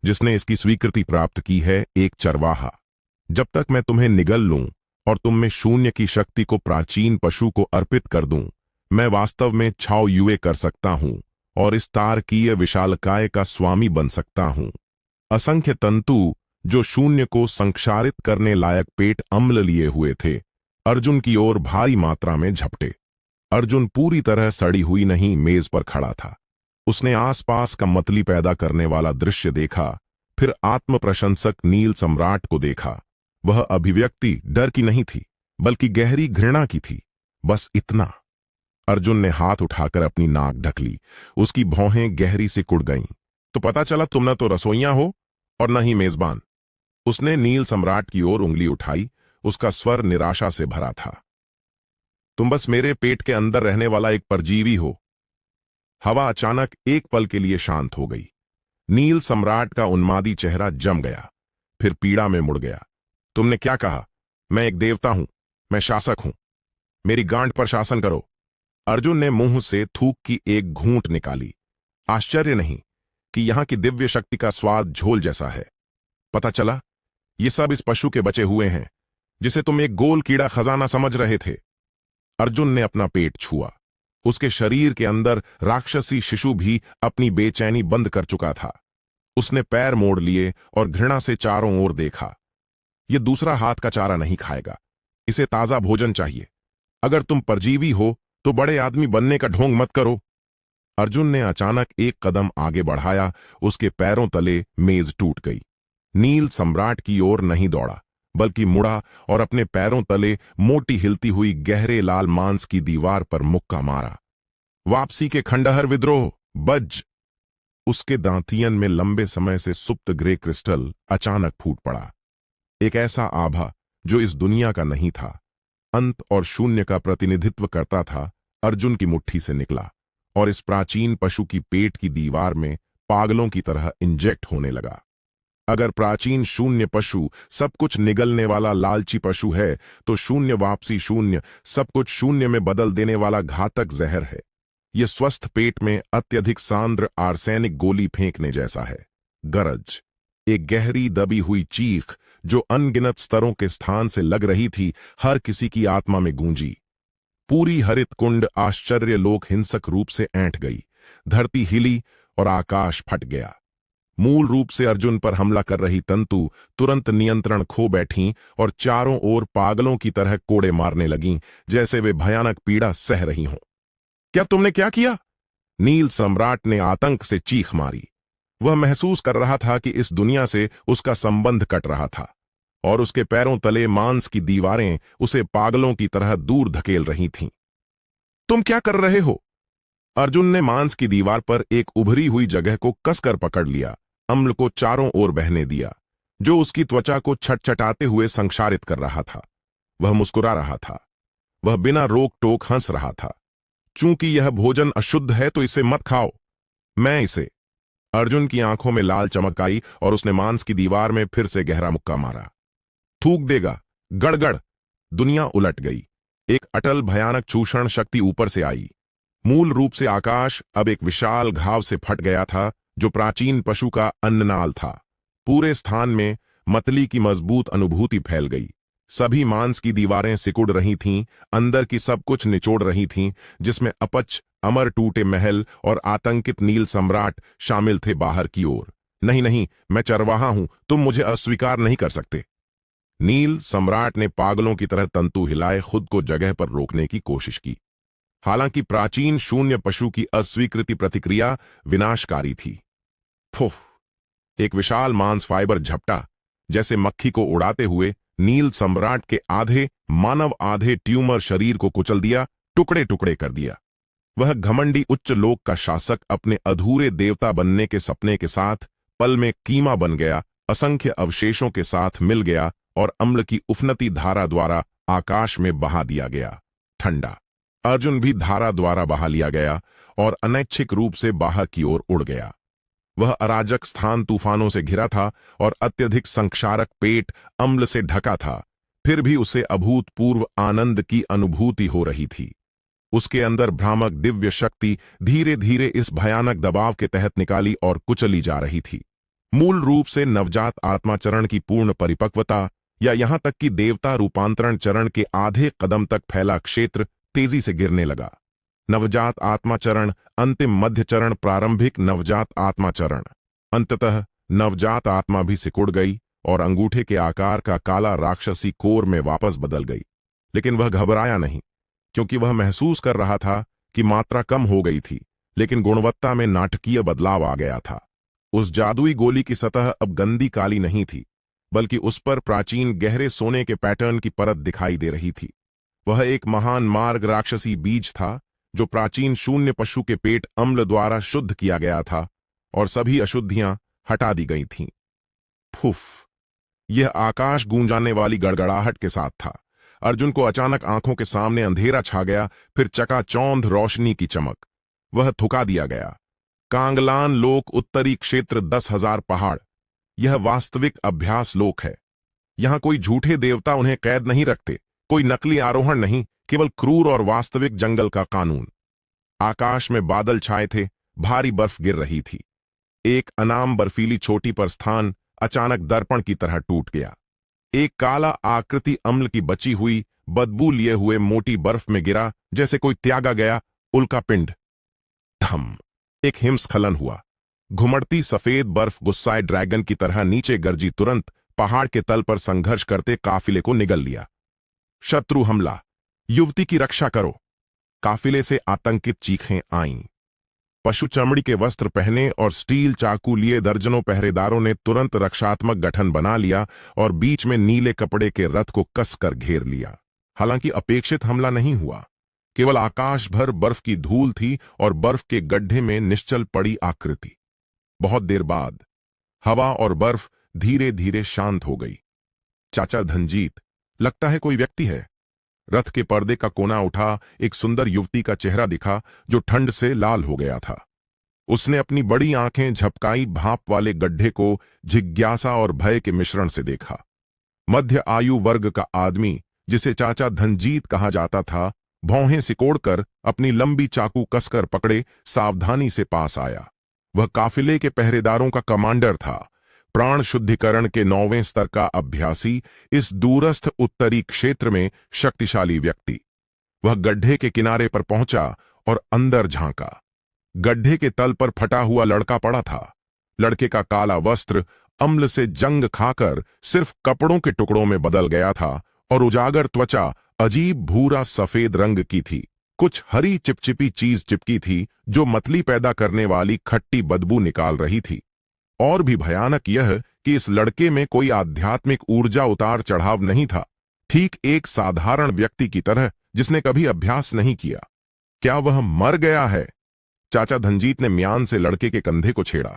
जिसने इसकी स्वीकृति प्राप्त की है, एक चरवाहा। जब तक मैं तुम्हें निगल लूं और तुम में शून्य की शक्ति को प्राचीन पशु को अर्पित कर दूं, मैं वास्तव में छाओ युए कर सकता हूं और इस तारकीय विशालकाय का स्वामी बन सकता हूं। असंख्य तंतु जो शून्य को संक्षारित करने लायक पेट अम्ल लिए हुए थे, अर्जुन की ओर भारी मात्रा में झपटे। अर्जुन पूरी तरह सड़ी हुई नहीं मेज पर खड़ा था। उसने आसपास का मतली पैदा करने वाला दृश्य देखा, फिर आत्म प्रशंसक नील सम्राट को देखा। वह अभिव्यक्ति डर की नहीं थी, बल्कि गहरी घृणा की थी। बस इतना। अर्जुन ने हाथ उठाकर अपनी नाक ढक ली। उसकी भौहें गहरी से कुड़ गईं। तो पता चला तुम न तो रसोइया हो और न ही मेजबान। उसने नील सम्राट की ओर उंगली उठाई। उसका स्वर निराशा से भरा था। तुम बस मेरे पेट के अंदर रहने वाला एक परजीवी हो। हवा अचानक एक पल के लिए शांत हो गई। नील सम्राट का उन्मादी चेहरा जम गया, फिर पीड़ा में मुड़ गया। तुमने क्या कहा? मैं एक देवता हूं, मैं शासक हूं। मेरी गांठ पर शासन करो। अर्जुन ने मुंह से थूक की एक घूंट निकाली। आश्चर्य नहीं, कि यहाँ की दिव्य शक्ति का स्वाद झोल जैसा है। पता चला ये सब इस पशु के बचे हुए हैं जिसे तुम एक गोल कीड़ा खजाना समझ रहे थे। अर्जुन ने अपना पेट छुआ। उसके शरीर के अंदर राक्षसी शिशु भी अपनी बेचैनी बंद कर चुका था। उसने पैर मोड़ लिए और घृणा से चारों ओर देखा। यह दूसरा हाथ का चारा नहीं खाएगा, इसे ताजा भोजन चाहिए। अगर तुम परजीवी हो तो बड़े आदमी बनने का ढोंग मत करो। अर्जुन ने अचानक एक कदम आगे बढ़ाया। उसके पैरों तले मेज टूट गई। नील सम्राट की ओर नहीं दौड़ा, बल्कि मुड़ा और अपने पैरों तले मोटी हिलती हुई गहरे लाल मांस की दीवार पर मुक्का मारा। वापसी के खंडहर विद्रोह, बज! उसके दांतियन में लंबे समय से सुप्त ग्रे क्रिस्टल अचानक फूट पड़ा। एक ऐसा आभा जो इस दुनिया का नहीं था, अंत और शून्य का प्रतिनिधित्व करता था, अर्जुन की मुट्ठी से निकला और इस प्राचीन पशु की पेट की दीवार में पागलों की तरह इंजेक्ट होने लगा। अगर प्राचीन शून्य पशु सब कुछ निगलने वाला लालची पशु है, तो शून्य वापसी शून्य सब कुछ शून्य में बदल देने वाला घातक जहर है। यह स्वस्थ पेट में अत्यधिक सांद्र आर्सेनिक गोली फेंकने जैसा है। गरज, एक गहरी दबी हुई चीख जो अनगिनत स्तरों के स्थान से लग रही थी, हर किसी की आत्मा में गूंजी। पूरी हरित कुंड आश्चर्य लोक हिंसक रूप से ऐंठ गई। धरती हिली और आकाश फट गया। मूल रूप से अर्जुन पर हमला कर रही तंतु तुरंत नियंत्रण खो बैठीं और चारों ओर पागलों की तरह कोड़े मारने लगीं, जैसे वे भयानक पीड़ा सह रही हों। क्या तुमने क्या किया? नील सम्राट ने आतंक से चीख मारी। वह महसूस कर रहा था कि इस दुनिया से उसका संबंध कट रहा था और उसके पैरों तले मांस की दीवारें उसे पागलों की तरह दूर धकेल रही थीं। तुम क्या कर रहे हो? अर्जुन ने मांस की दीवार पर एक उभरी हुई जगह को कसकर पकड़ लिया, अम्ल को चारों ओर बहने दिया, जो उसकी त्वचा को छटछटाते हुए संक्षारित कर रहा था। वह मुस्कुरा रहा था। वह बिना रोक टोक हंस रहा था। चूंकि यह भोजन अशुद्ध है तो इसे मत खाओ, मैं इसे। अर्जुन की आंखों में लाल चमक आई और उसने मांस की दीवार में फिर से गहरा मुक्का मारा। थूक देगा। गड़गड़! दुनिया उलट गई। एक अटल भयानक चूषण शक्ति ऊपर से आई। मूल रूप से आकाश अब एक विशाल घाव से फट गया था, जो प्राचीन पशु का अन्ननाल था। पूरे स्थान में मतली की मजबूत अनुभूति फैल गई। सभी मांस की दीवारें सिकुड़ रही थीं, अंदर की सब कुछ निचोड़ रही थीं, जिसमें अपच, अमर टूटे महल और आतंकित नील सम्राट शामिल थे। बाहर की ओर, नहीं नहीं, मैं चरवाहा हूं, तुम मुझे अस्वीकार नहीं कर सकते। नील सम्राट ने पागलों की तरह तंतु हिलाए खुद को जगह पर रोकने की कोशिश की। हालांकि प्राचीन शून्य पशु की अस्वीकृति प्रतिक्रिया विनाशकारी थी। फुफ! एक विशाल मांस फाइबर झपटा, जैसे मक्खी को उड़ाते हुए नील सम्राट के आधे मानव आधे ट्यूमर शरीर को कुचल दिया, टुकड़े टुकड़े कर दिया। वह घमंडी उच्च लोक का शासक अपने अधूरे देवता बनने के सपने के साथ पल में कीमा बन गया, असंख्य अवशेषों के साथ मिल गया और अम्ल की उफनती धारा द्वारा आकाश में बहा दिया गया। ठंडा। अर्जुन भी धारा द्वारा बहा लिया गया और अनैच्छिक रूप से बाहर की ओर उड़ गया। वह अराजक स्थान तूफानों से घिरा था और अत्यधिक संक्षारक पेट अम्ल से ढका था। फिर भी उसे अभूतपूर्व आनंद की अनुभूति हो रही थी। उसके अंदर भ्रामक दिव्य शक्ति धीरे धीरे इस भयानक दबाव के तहत निकाली और कुचली जा रही थी। मूल रूप से नवजात आत्माचरण की पूर्ण परिपक्वता, या यहां तक कि देवता रूपांतरण चरण के आधे कदम तक फैला क्षेत्र तेजी से गिरने लगा। नवजात आत्माचरण, अंतिम मध्य चरण, प्रारंभिक नवजात आत्माचरण। अंततः नवजात आत्मा भी सिकुड़ गई और अंगूठे के आकार का काला राक्षसी कोर में वापस बदल गई। लेकिन वह घबराया नहीं, क्योंकि वह महसूस कर रहा था कि मात्रा कम हो गई थी, लेकिन गुणवत्ता में नाटकीय बदलाव आ गया था। उस जादुई गोली की सतह अब गंदी काली नहीं थी, बल्कि उस पर प्राचीन गहरे सोने के पैटर्न की परत दिखाई दे रही थी। वह एक महान मार्ग राक्षसी बीज था, जो प्राचीन शून्य पशु के पेट अम्ल द्वारा शुद्ध किया गया था और सभी अशुद्धियां हटा दी गई थीं। फुफ! यह आकाश गूंजाने वाली गड़गड़ाहट के साथ था। अर्जुन को अचानक आंखों के सामने अंधेरा छा गया, फिर चकाचौंध रोशनी की चमक। वह थुका दिया गया। कांगलान लोक, उत्तरी क्षेत्र, 10,000 पहाड़। यह वास्तविक अभ्यास लोक है। यहां कोई झूठे देवता उन्हें कैद नहीं रखते, कोई नकली आरोहण नहीं, केवल क्रूर और वास्तविक जंगल का कानून। आकाश में बादल छाए थे, भारी बर्फ गिर रही थी। एक अनाम बर्फीली चोटी पर स्थान अचानक दर्पण की तरह टूट गया। एक काला आकृति अम्ल की बची हुई बदबू लिए हुए मोटी बर्फ में गिरा, जैसे कोई त्यागा गया उल्का पिंड। धम! एक हिमस्खलन हुआ। घुमड़ती सफेद बर्फ गुस्साए ड्रैगन की तरह नीचे गरजी, तुरंत पहाड़ के तल पर संघर्ष करते काफिले को निगल लिया। शत्रु हमला! युवती की रक्षा करो! काफिले से आतंकित चीखें आईं। पशु चमड़ी के वस्त्र पहने और स्टील चाकू लिए दर्जनों पहरेदारों ने तुरंत रक्षात्मक गठन बना लिया और बीच में नीले कपड़े के रथ को कसकर घेर लिया। हालांकि अपेक्षित हमला नहीं हुआ, केवल आकाश भर बर्फ की धूल थी और बर्फ के गड्ढे में निश्चल पड़ी आकृति। बहुत देर बाद हवा और बर्फ धीरे धीरे शांत हो गई। चाचा धनजीत, लगता है कोई व्यक्ति है। रथ के पर्दे का कोना उठा, एक सुंदर युवती का चेहरा दिखा जो ठंड से लाल हो गया था। उसने अपनी बड़ी आंखें झपकाई, भाप वाले गड्ढे को जिज्ञासा और भय के मिश्रण से देखा। मध्य आयु वर्ग का आदमी, जिसे चाचा धनजीत कहा जाता था, भौहें सिकोड़कर अपनी लंबी चाकू कसकर पकड़े सावधानी से पास आया। वह काफिले के पहरेदारों का कमांडर था, प्राण शुद्धिकरण के 9वें स्तर का अभ्यासी, इस दूरस्थ उत्तरी क्षेत्र में शक्तिशाली व्यक्ति। वह गड्ढे के किनारे पर पहुंचा और अंदर झांका। गड्ढे के तल पर फटा हुआ लड़का पड़ा था। लड़के का काला वस्त्र अम्ल से जंग खाकर सिर्फ कपड़ों के टुकड़ों में बदल गया था और उजागर त्वचा अजीब भूरा सफेद रंग की थी। कुछ हरी चिपचिपी चीज चिपकी थी जो मतली पैदा करने वाली खट्टी बदबू निकाल रही थी। और भी भयानक यह कि इस लड़के में कोई आध्यात्मिक ऊर्जा उतार चढ़ाव नहीं था, ठीक एक साधारण व्यक्ति की तरह जिसने कभी अभ्यास नहीं किया। क्या वह मर गया है? चाचा धनजीत ने म्यान से लड़के के कंधे को छेड़ा।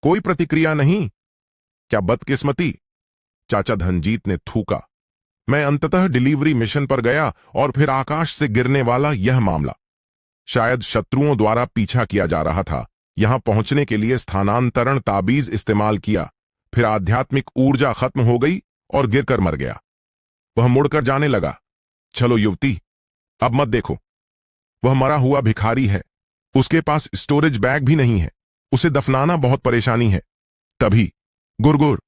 कोई प्रतिक्रिया नहीं। क्या बदकिस्मती? चाचा धनजीत ने थूका। मैं अंततः डिलीवरी मिशन पर गया और फिर आकाश से गिरने वाला यह मामला। शायद शत्रुओं द्वारा पीछा किया जा रहा था। यहां पहुंचने के लिए स्थानांतरण ताबीज इस्तेमाल किया, फिर आध्यात्मिक ऊर्जा खत्म हो गई और गिरकर मर गया। वह मुड़कर जाने लगा। चलो युवती, अब मत देखो। वह मरा हुआ भिखारी है। उसके पास स्टोरेज बैग भी नहीं है। उसे दफनाना बहुत परेशानी है। तभी गुरगुर!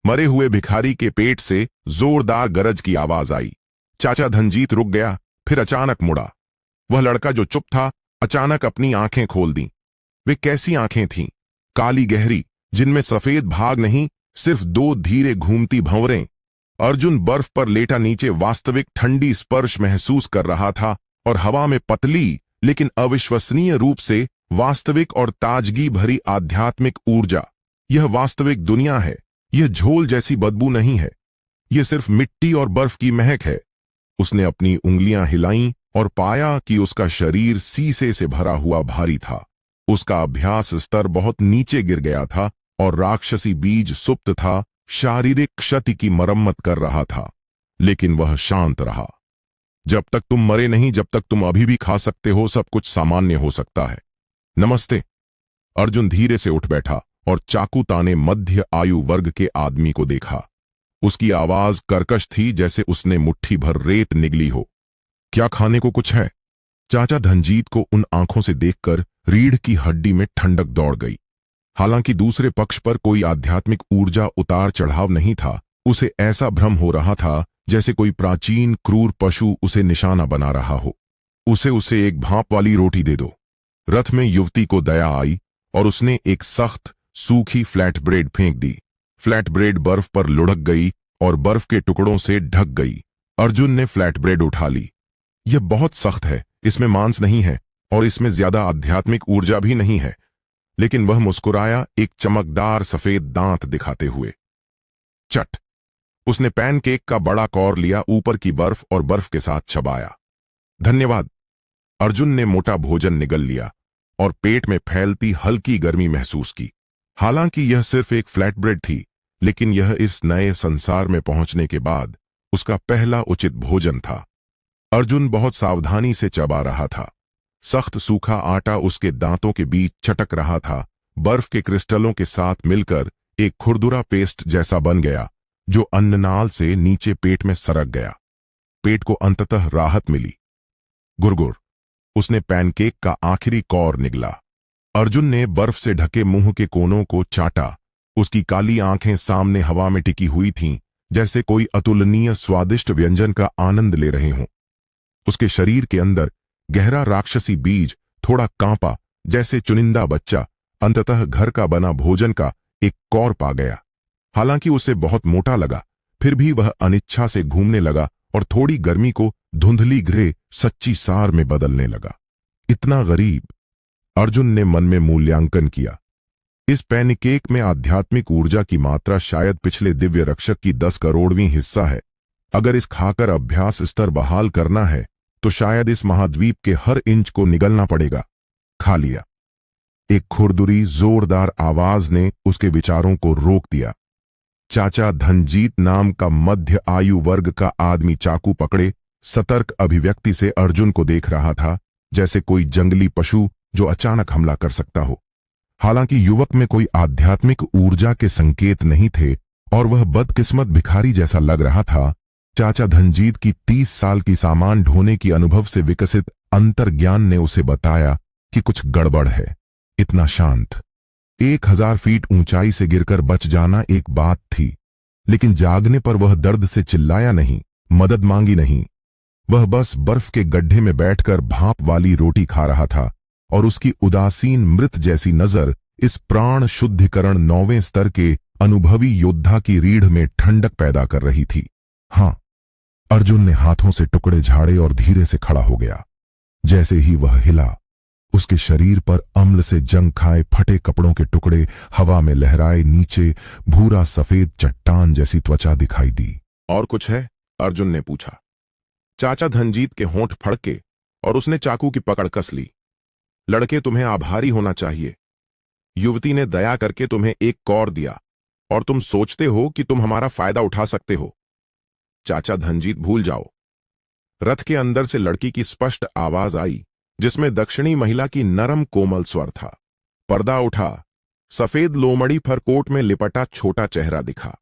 मरे हुए भिखारी के पेट से जोरदार गरज की आवाज आई। चाचा धनजीत रुक गया, फिर अचानक मुड़ा। वह लड़का जो चुप था, अचानक अपनी आंखें खोल दी। वे कैसी आंखें थीं? काली गहरी, जिनमें सफेद भाग नहीं, सिर्फ 2 धीरे घूमती भंवरें। अर्जुन बर्फ पर लेटा नीचे वास्तविक ठंडी स्पर्श महसूस कर रहा था और हवा में पतली लेकिन अविश्वसनीय रूप से वास्तविक और ताजगी भरी आध्यात्मिक ऊर्जा। यह वास्तविक दुनिया है। यह झोल जैसी बदबू नहीं है। यह सिर्फ मिट्टी और बर्फ की महक है। उसने अपनी उंगलियां हिलाईं और पाया कि उसका शरीर सीसे से भरा हुआ भारी था। उसका अभ्यास स्तर बहुत नीचे गिर गया था और राक्षसी बीज सुप्त था, शारीरिक क्षति की मरम्मत कर रहा था। लेकिन वह शांत रहा। जब तक तुम मरे नहीं, जब तक तुम अभी भी खा सकते हो, सब कुछ सामान्य हो सकता है। नमस्ते। अर्जुन धीरे से उठ बैठा और चाकू ताने मध्य आयु वर्ग के आदमी को देखा। उसकी आवाज कर्कश थी, जैसे उसने मुट्ठी भर रेत निगली हो। क्या खाने को कुछ है? चाचा धनजीत को उन आंखों से देखकर रीढ़ की हड्डी में ठंडक दौड़ गई। हालांकि दूसरे पक्ष पर कोई आध्यात्मिक ऊर्जा उतार चढ़ाव नहीं था, उसे ऐसा भ्रम हो रहा था जैसे कोई प्राचीन क्रूर पशु उसे निशाना बना रहा हो। उसे एक भाप वाली रोटी दे दो। रथ में युवती को दया आई और उसने एक सख्त सूखी फ्लैट ब्रेड फेंक दी। फ्लैट ब्रेड बर्फ पर लुढ़क गई और बर्फ के टुकड़ों से ढक गई। अर्जुन ने फ्लैट ब्रेड उठा ली। यह बहुत सख्त है, इसमें मांस नहीं है और इसमें ज्यादा आध्यात्मिक ऊर्जा भी नहीं है। लेकिन वह मुस्कुराया, एक चमकदार सफेद दांत दिखाते हुए। चट! उसने पैनकेक का बड़ा कौर लिया, ऊपर की बर्फ और बर्फ के साथ चबाया। धन्यवाद। अर्जुन ने मोटा भोजन निगल लिया और पेट में फैलती हल्की गर्मी महसूस की। हालांकि यह सिर्फ एक फ्लैट ब्रेड थी, लेकिन यह इस नए संसार में पहुंचने के बाद उसका पहला उचित भोजन था। अर्जुन बहुत सावधानी से चबा रहा था। सख्त सूखा आटा उसके दांतों के बीच चटक रहा था। बर्फ के क्रिस्टलों के साथ मिलकर एक खुरदुरा पेस्ट जैसा बन गया, जो अन्ननाल से नीचे पेट में सरक गया। पेट को अंततः राहत मिली। गुरगुर! उसने पैनकेक का आखिरी कौर निगला। अर्जुन ने बर्फ से ढके मुंह के कोनों को चाटा। उसकी काली आंखें सामने हवा में टिकी हुई थीं, जैसे कोई अतुलनीय स्वादिष्ट व्यंजन का आनंद ले रहे हों। उसके शरीर के अंदर गहरा राक्षसी बीज थोड़ा कांपा, जैसे चुनिंदा बच्चा अंततः घर का बना भोजन का एक कौर पा गया। हालांकि उसे बहुत मोटा लगा, फिर भी वह अनिच्छा से घूमने लगा और थोड़ी गर्मी को धुंधली ग्रे सच्ची सार में बदलने लगा। इतना गरीब, अर्जुन ने मन में मूल्यांकन किया। इस पैनकेक में आध्यात्मिक ऊर्जा की मात्रा शायद पिछले दिव्य रक्षक की 10 करोड़वीं हिस्सा है। अगर इस खाकर अभ्यास स्तर बहाल करना है तो शायद इस महाद्वीप के हर इंच को निगलना पड़ेगा। खा लिया। एक खुरदुरी जोरदार आवाज ने उसके विचारों को रोक दिया। चाचा धनजीत नाम का मध्य आयु वर्ग का आदमी चाकू पकड़े सतर्क अभिव्यक्ति से अर्जुन को देख रहा था, जैसे कोई जंगली पशु जो अचानक हमला कर सकता हो। हालांकि युवक में कोई आध्यात्मिक ऊर्जा के संकेत नहीं थे और वह बदकिस्मत भिखारी जैसा लग रहा था। चाचा धनजीत की 30 साल की सामान ढोने की अनुभव से विकसित अंतर्ज्ञान ने उसे बताया कि कुछ गड़बड़ है। इतना शांत, 1000 फीट ऊंचाई से गिरकर बच जाना एक बात थी, लेकिन जागने पर वह दर्द से चिल्लाया नहीं, मदद मांगी नहीं। वह बस बर्फ के गड्ढे में बैठकर भाप वाली रोटी खा रहा था और उसकी उदासीन मृत जैसी नजर इस प्राण शुद्धिकरण 9वें स्तर के अनुभवी योद्धा की रीढ़ में ठंडक पैदा कर रही थी। हां, अर्जुन ने हाथों से टुकड़े झाड़े और धीरे से खड़ा हो गया। जैसे ही वह हिला, उसके शरीर पर अम्ल से जंग खाए फटे कपड़ों के टुकड़े हवा में लहराए। नीचे भूरा सफेद चट्टान जैसी त्वचा दिखाई दी। और कुछ है? अर्जुन ने पूछा। चाचा धनजीत के होंठ फड़के और उसने चाकू की पकड़ कस ली। लड़के, तुम्हें आभारी होना चाहिए। युवती ने दया करके तुम्हें एक कौर दिया और तुम सोचते हो कि तुम हमारा फायदा उठा सकते हो। चाचा धनजीत, भूल जाओ। रथ के अंदर से लड़की की स्पष्ट आवाज आई, जिसमें दक्षिणी महिला की नरम कोमल स्वर था। पर्दा उठा। सफेद लोमड़ी फरकोट में लिपटा छोटा चेहरा दिखा।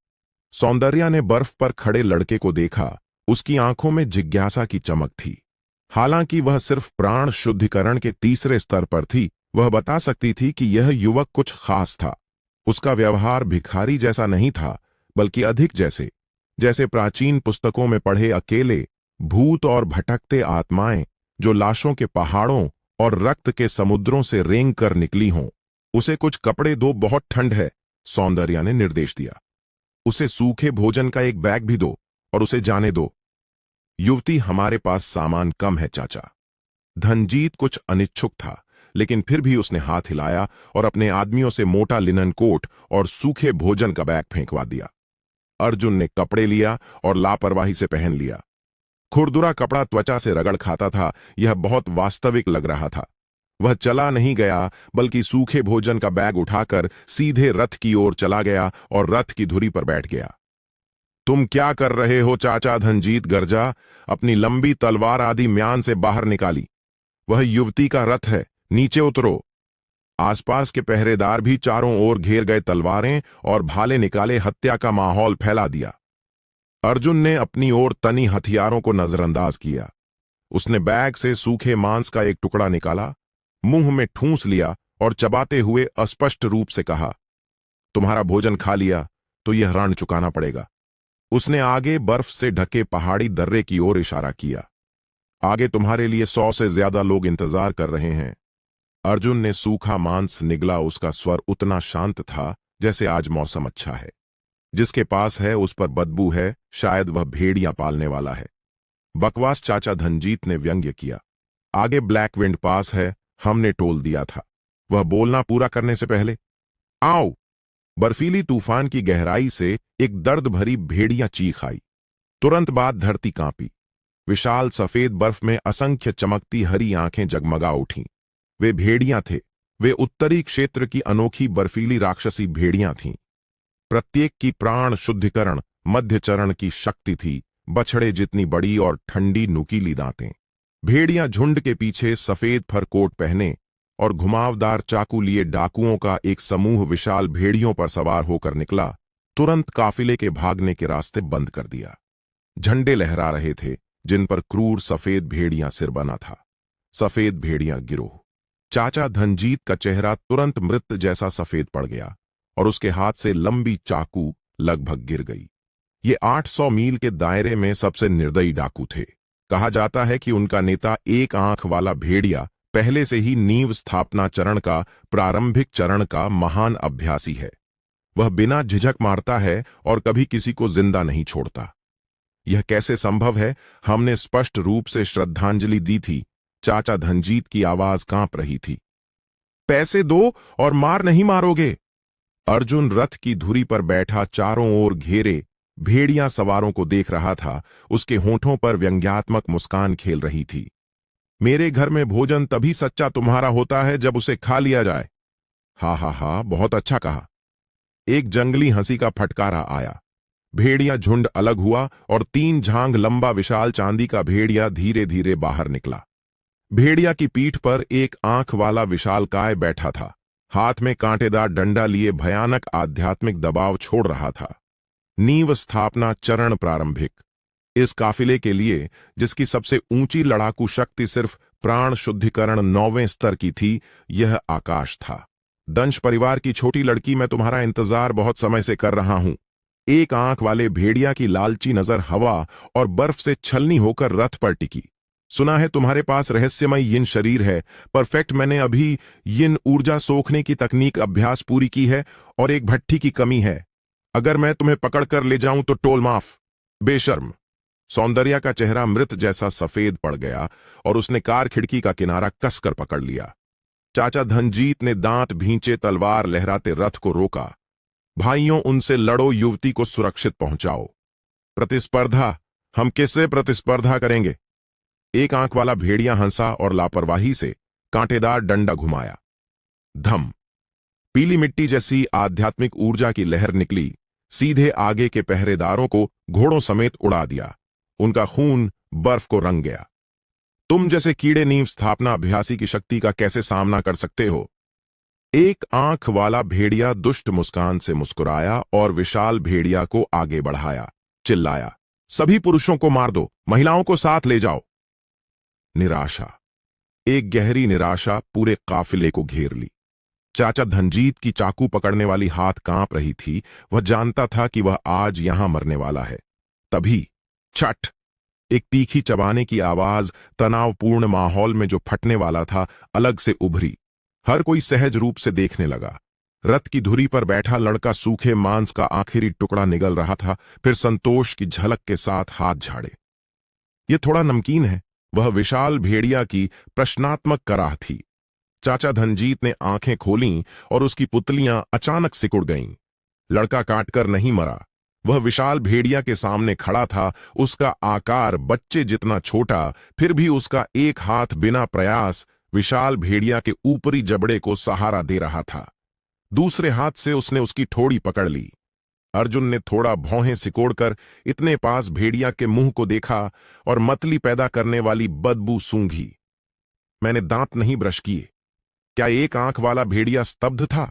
सौंदर्या ने बर्फ पर खड़े लड़के को देखा। उसकी आंखों में जिज्ञासा की चमक थी। हालांकि वह सिर्फ प्राण शुद्धिकरण के 3रे स्तर पर थी, वह बता सकती थी कि यह युवक कुछ खास था। उसका व्यवहार भिखारी जैसा नहीं था, बल्कि अधिक जैसे प्राचीन पुस्तकों में पढ़े अकेले भूत और भटकते आत्माएं जो लाशों के पहाड़ों और रक्त के समुद्रों से रेंग कर निकली हों। उसे कुछ कपड़े दो, बहुत ठंड है, सौंदर्या ने निर्देश दिया। उसे सूखे भोजन का एक बैग भी दो और उसे जाने दो। युवती, हमारे पास सामान कम है चाचा। धनजीत कुछ अनिच्छुक था, लेकिन फिर भी उसने हाथ हिलाया और अपने आदमियों से मोटा लिनन कोट और सूखे भोजन का बैग फेंकवा दिया। अर्जुन ने कपड़े लिया और लापरवाही से पहन लिया। खुरदुरा कपड़ा त्वचा से रगड़ खाता था। यह बहुत वास्तविक लग रहा था। वह चला नहीं गया, बल्कि सूखे भोजन का बैग उठाकर सीधे रथ की ओर चला गया और रथ की धुरी पर बैठ गया। तुम क्या कर रहे हो? चाचा धनजीत गरजा। अपनी लंबी तलवार आदि म्यान से बाहर निकाली। वह युवती का रथ है, नीचे उतरो। आसपास के पहरेदार भी चारों ओर घेर गए, तलवारें और भाले निकाले, हत्या का माहौल फैला दिया। अर्जुन ने अपनी ओर तनी हथियारों को नजरअंदाज किया। उसने बैग से सूखे मांस का एक टुकड़ा निकाला, मुंह में ठूंस लिया और चबाते हुए अस्पष्ट रूप से कहा, तुम्हारा भोजन खा लिया तो यह ऋण चुकाना पड़ेगा। उसने आगे बर्फ से ढके पहाड़ी दर्रे की ओर इशारा किया। आगे तुम्हारे लिए 100 से ज्यादा लोग इंतजार कर रहे हैं। अर्जुन ने सूखा मांस निगला। उसका स्वर उतना शांत था जैसे आज मौसम अच्छा है। जिसके पास है उस पर बदबू है, शायद वह भेड़ियां पालने वाला है। बकवास, चाचा धनजीत ने व्यंग्य किया। आगे ब्लैक विंड पास है, हमने टोल दिया था। वह बोलना पूरा करने से पहले, आओ। बर्फीली तूफान की गहराई से एक दर्द भरी भेड़िया चीख आई। तुरंत बाद धरती कांपी। विशाल सफेद बर्फ में असंख्य चमकती हरी आंखें जगमगा उठीं। वे भेड़ियां थे। वे उत्तरी क्षेत्र की अनोखी बर्फीली राक्षसी भेड़ियां थीं। प्रत्येक की प्राण शुद्धिकरण मध्य चरण की शक्ति थी। बछड़े जितनी बड़ी और ठंडी नुकीली दांतें। भेड़ियां झुंड के पीछे सफेद फर कोट पहने और घुमावदार चाकू लिए डाकुओं का एक समूह विशाल भेड़ियों पर सवार होकर निकला। तुरंत काफिले के भागने के रास्ते बंद कर दिया। झंडे लहरा रहे थे जिन पर क्रूर सफेद भेड़ियां सिर बना था। सफेद भेड़ियां गिरोह। चाचा धनजीत का चेहरा तुरंत मृत जैसा सफेद पड़ गया और उसके हाथ से लंबी चाकू लगभग गिर गई। ये 800 मील के दायरे में सबसे निर्दयी डाकू थे। कहा जाता है कि उनका नेता एक आंख वाला भेड़िया पहले से ही नींव स्थापना चरण का प्रारंभिक चरण का महान अभ्यासी है। वह बिना झिझक मारता है और कभी किसी को जिंदा नहीं छोड़ता। यह कैसे संभव है? हमने स्पष्ट रूप से श्रद्धांजलि दी थी। चाचा धनजीत की आवाज कांप रही थी। पैसे दो और मार नहीं मारोगे? अर्जुन रथ की धुरी पर बैठा चारों ओर घेरे भेड़िया सवारों को देख रहा था। उसके होंठों पर व्यंग्यात्मक मुस्कान खेल रही थी। मेरे घर में भोजन तभी सच्चा तुम्हारा होता है जब उसे खा लिया जाए। हा हा हा, बहुत अच्छा कहा। एक जंगली हंसी का फटकारा आया। भेड़िया झुंड अलग हुआ और 3 झांग लंबा विशाल चांदी का भेड़िया धीरे धीरे बाहर निकला। भेड़िया की पीठ पर एक आंख वाला विशालकाय बैठा था। हाथ में कांटेदार डंडा लिए भयानक आध्यात्मिक दबाव छोड़ रहा था। नींव स्थापना चरण प्रारंभिक। इस काफिले के लिए, जिसकी सबसे ऊंची लड़ाकू शक्ति सिर्फ प्राण शुद्धिकरण 9वें स्तर की थी, यह आकाश था। दंश परिवार की छोटी लड़की, मैं तुम्हारा इंतजार बहुत समय से कर रहा हूं। एक आंख वाले भेड़िया की लालची नजर हवा और बर्फ से छलनी होकर रथ पर टिकी। सुना है तुम्हारे पास रहस्यमय यिन शरीर है। परफेक्ट, मैंने अभी यिन ऊर्जा सोखने की तकनीक अभ्यास पूरी की है और एक भट्ठी की कमी है। अगर मैं तुम्हें पकड़कर ले जाऊं तो टोल माफ। बेशर्म। सौंदर्या का चेहरा मृत जैसा सफेद पड़ गया और उसने कार खिड़की का किनारा कसकर पकड़ लिया। चाचा धनजीत ने दांत भींचे तलवार लहराते रथ को रोका। भाइयों, उनसे लड़ो, युवती को सुरक्षित पहुंचाओ। प्रतिस्पर्धा? हम किससे प्रतिस्पर्धा करेंगे? एक आंख वाला भेड़िया हंसा और लापरवाही से कांटेदार डंडा घुमाया। धम। पीली मिट्टी जैसी आध्यात्मिक ऊर्जा की लहर निकली, सीधे आगे के पहरेदारों को घोड़ों समेत उड़ा दिया। उनका खून बर्फ को रंग गया। तुम जैसे कीड़े नींव स्थापना अभ्यासी की शक्ति का कैसे सामना कर सकते हो? एक आंख वाला भेड़िया दुष्ट मुस्कान से मुस्कुराया और विशाल भेड़िया को आगे बढ़ाया। चिल्लाया, सभी पुरुषों को मार दो, महिलाओं को साथ ले जाओ। निराशा, एक गहरी निराशा पूरे काफिले को घेर ली। चाचा धनजीत की चाकू पकड़ने वाली हाथ कांप रही थी। वह जानता था कि वह आज यहां मरने वाला है। तभी छठ, एक तीखी चबाने की आवाज तनावपूर्ण माहौल में जो फटने वाला था, अलग से उभरी। हर कोई सहज रूप से देखने लगा। रथ की धुरी पर बैठा लड़का सूखे मांस का आखिरी टुकड़ा निगल रहा था, फिर संतोष की झलक के साथ हाथ झाड़े। यह थोड़ा नमकीन है। वह विशाल भेड़िया की प्रश्नात्मक कराह थी। चाचा धनजीत ने आंखें खोलीं और उसकी पुतलियां अचानक सिकुड़ गईं। लड़का काटकर नहीं मरा। वह विशाल भेड़िया के सामने खड़ा था। उसका आकार बच्चे जितना छोटा, फिर भी उसका एक हाथ बिना प्रयास विशाल भेड़िया के ऊपरी जबड़े को सहारा दे रहा था। दूसरे हाथ से उसने उसकी ठोड़ी पकड़ ली। अर्जुन ने थोड़ा भौहें सिकोड़कर इतने पास भेड़िया के मुंह को देखा और मतली पैदा करने वाली बदबू सूंघी। मैंने दांत नहीं ब्रश किए। क्या एक आंख वाला भेड़िया स्तब्ध था?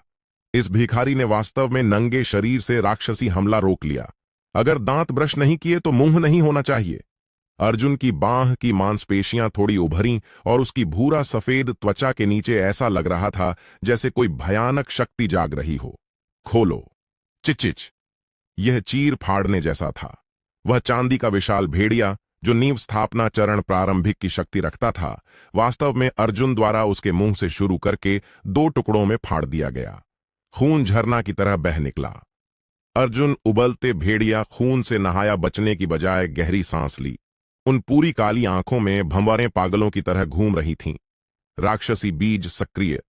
इस भिखारी ने वास्तव में नंगे शरीर से राक्षसी हमला रोक लिया। अगर दांत ब्रश नहीं किए तो मुंह नहीं होना चाहिए। अर्जुन की बांह की मांसपेशियां थोड़ी उभरी और उसकी भूरा सफेद त्वचा के नीचे ऐसा लग रहा था जैसे कोई भयानक शक्ति जाग रही हो। खोलो। चिचिच। यह चीर फाड़ने जैसा था। वह चांदी का विशाल भेड़िया, जो नींव स्थापना चरण प्रारंभिक की शक्ति रखता था, वास्तव में अर्जुन द्वारा उसके मुंह से शुरू करके 2 टुकड़ों में फाड़ दिया गया। खून झरना की तरह बह निकला। अर्जुन उबलते भेड़िया खून से नहाया बचने की बजाय गहरी सांस ली। उन पूरी काली आंखों में भंवरें पागलों की तरह घूम रही थीं। राक्षसी बीज सक्रिय।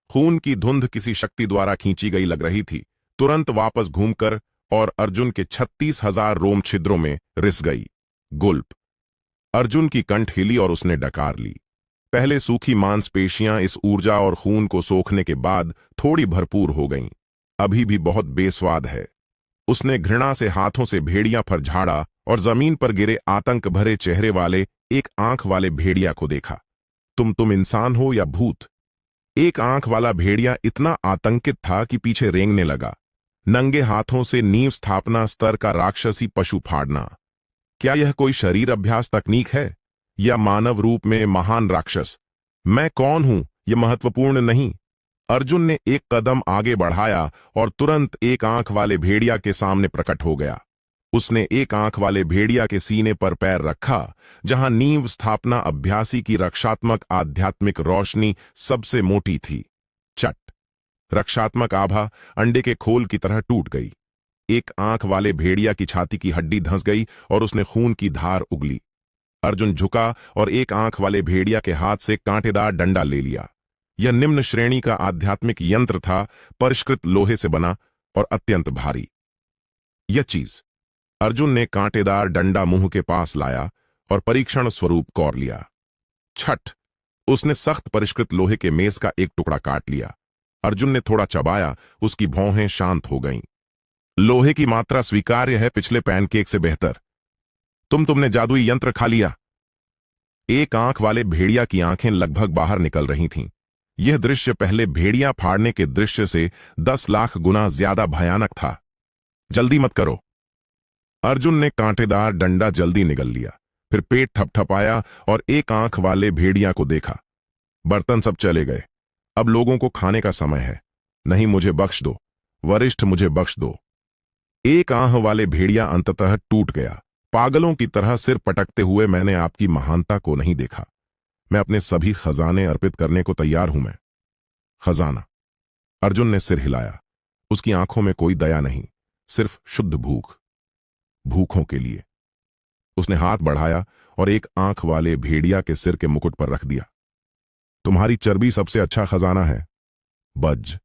खून की धुंध किसी शक्ति द्वारा खींची गई लग रही थी। तुरंत वापस घूमकर और अर्जुन के 36,000 रोम छिद्रों में रिस गई। गुल्प। अर्जुन की कंठ हिली और उसने डकार ली। पहले सूखी मांसपेशियां इस ऊर्जा और खून को सोखने के बाद थोड़ी भरपूर हो गईं। अभी भी बहुत बेस्वाद है। उसने घृणा से हाथों से भेड़िया पर झाड़ा और जमीन पर गिरे आतंक भरे चेहरे वाले एक आंख वाले भेड़िया को देखा। तुम इंसान हो या भूत? एक आंख वाला भेड़िया इतना आतंकित था कि पीछे रेंगने लगा। नंगे हाथों से नींव स्थापना स्तर का राक्षसी पशु फाड़ना। क्या यह कोई शरीर अभ्यास तकनीक है या मानव रूप में महान राक्षस? मैं कौन हूं यह महत्वपूर्ण नहीं। अर्जुन ने एक कदम आगे बढ़ाया और तुरंत एक आंख वाले भेड़िया के सामने प्रकट हो गया। उसने एक आंख वाले भेड़िया के सीने पर पैर रखा, जहां नींव स्थापना अभ्यासी की रक्षात्मक आध्यात्मिक रोशनी सबसे मोटी थी। चट! रक्षात्मक आभा अंडे के खोल की तरह टूट गई। एक आंख वाले भेड़िया की छाती की हड्डी धंस गई और उसने खून की धार उगली। अर्जुन झुका और एक आंख वाले भेड़िया के हाथ से कांटेदार डंडा ले लिया। यह निम्न श्रेणी का आध्यात्मिक यंत्र था, परिष्कृत लोहे से बना और अत्यंत भारी। यह चीज अर्जुन ने कांटेदार डंडा मुंह के पास लाया और परीक्षण स्वरूप कौर लिया। छठ! उसने सख्त परिष्कृत लोहे के मेज का एक टुकड़ा काट लिया। अर्जुन ने थोड़ा चबाया, उसकी भौहें शांत हो गईं। लोहे की मात्रा स्वीकार्य है, पिछले पैनकेक से बेहतर। तुमने जादुई यंत्र खा लिया। एक आंख वाले भेड़िया की आंखें लगभग बाहर निकल रही थीं। यह दृश्य पहले भेड़िया फाड़ने के दृश्य से 10 लाख गुना ज्यादा भयानक था। जल्दी मत करो। अर्जुन ने कांटेदार डंडा जल्दी निगल लिया, फिर पेट थपथपाया और एक आंख वाले भेड़िया को देखा। बर्तन सब चले गए। अब लोगों को खाने का समय है। नहीं, मुझे बख्श दो वरिष्ठ, मुझे बख्श दो। एक आंख वाले भेड़िया अंततः टूट गया। पागलों की तरह सिर पटकते हुए, मैंने आपकी महानता को नहीं देखा। मैं अपने सभी खजाने अर्पित करने को तैयार हूं। मैं खजाना। अर्जुन ने सिर हिलाया। उसकी आंखों में कोई दया नहीं, सिर्फ शुद्ध भूख। भूखों के लिए। उसने हाथ बढ़ाया और एक आंख वाले भेड़िया के सिर के मुकुट पर रख दिया। तुम्हारी चर्बी सबसे अच्छा खजाना है। बज!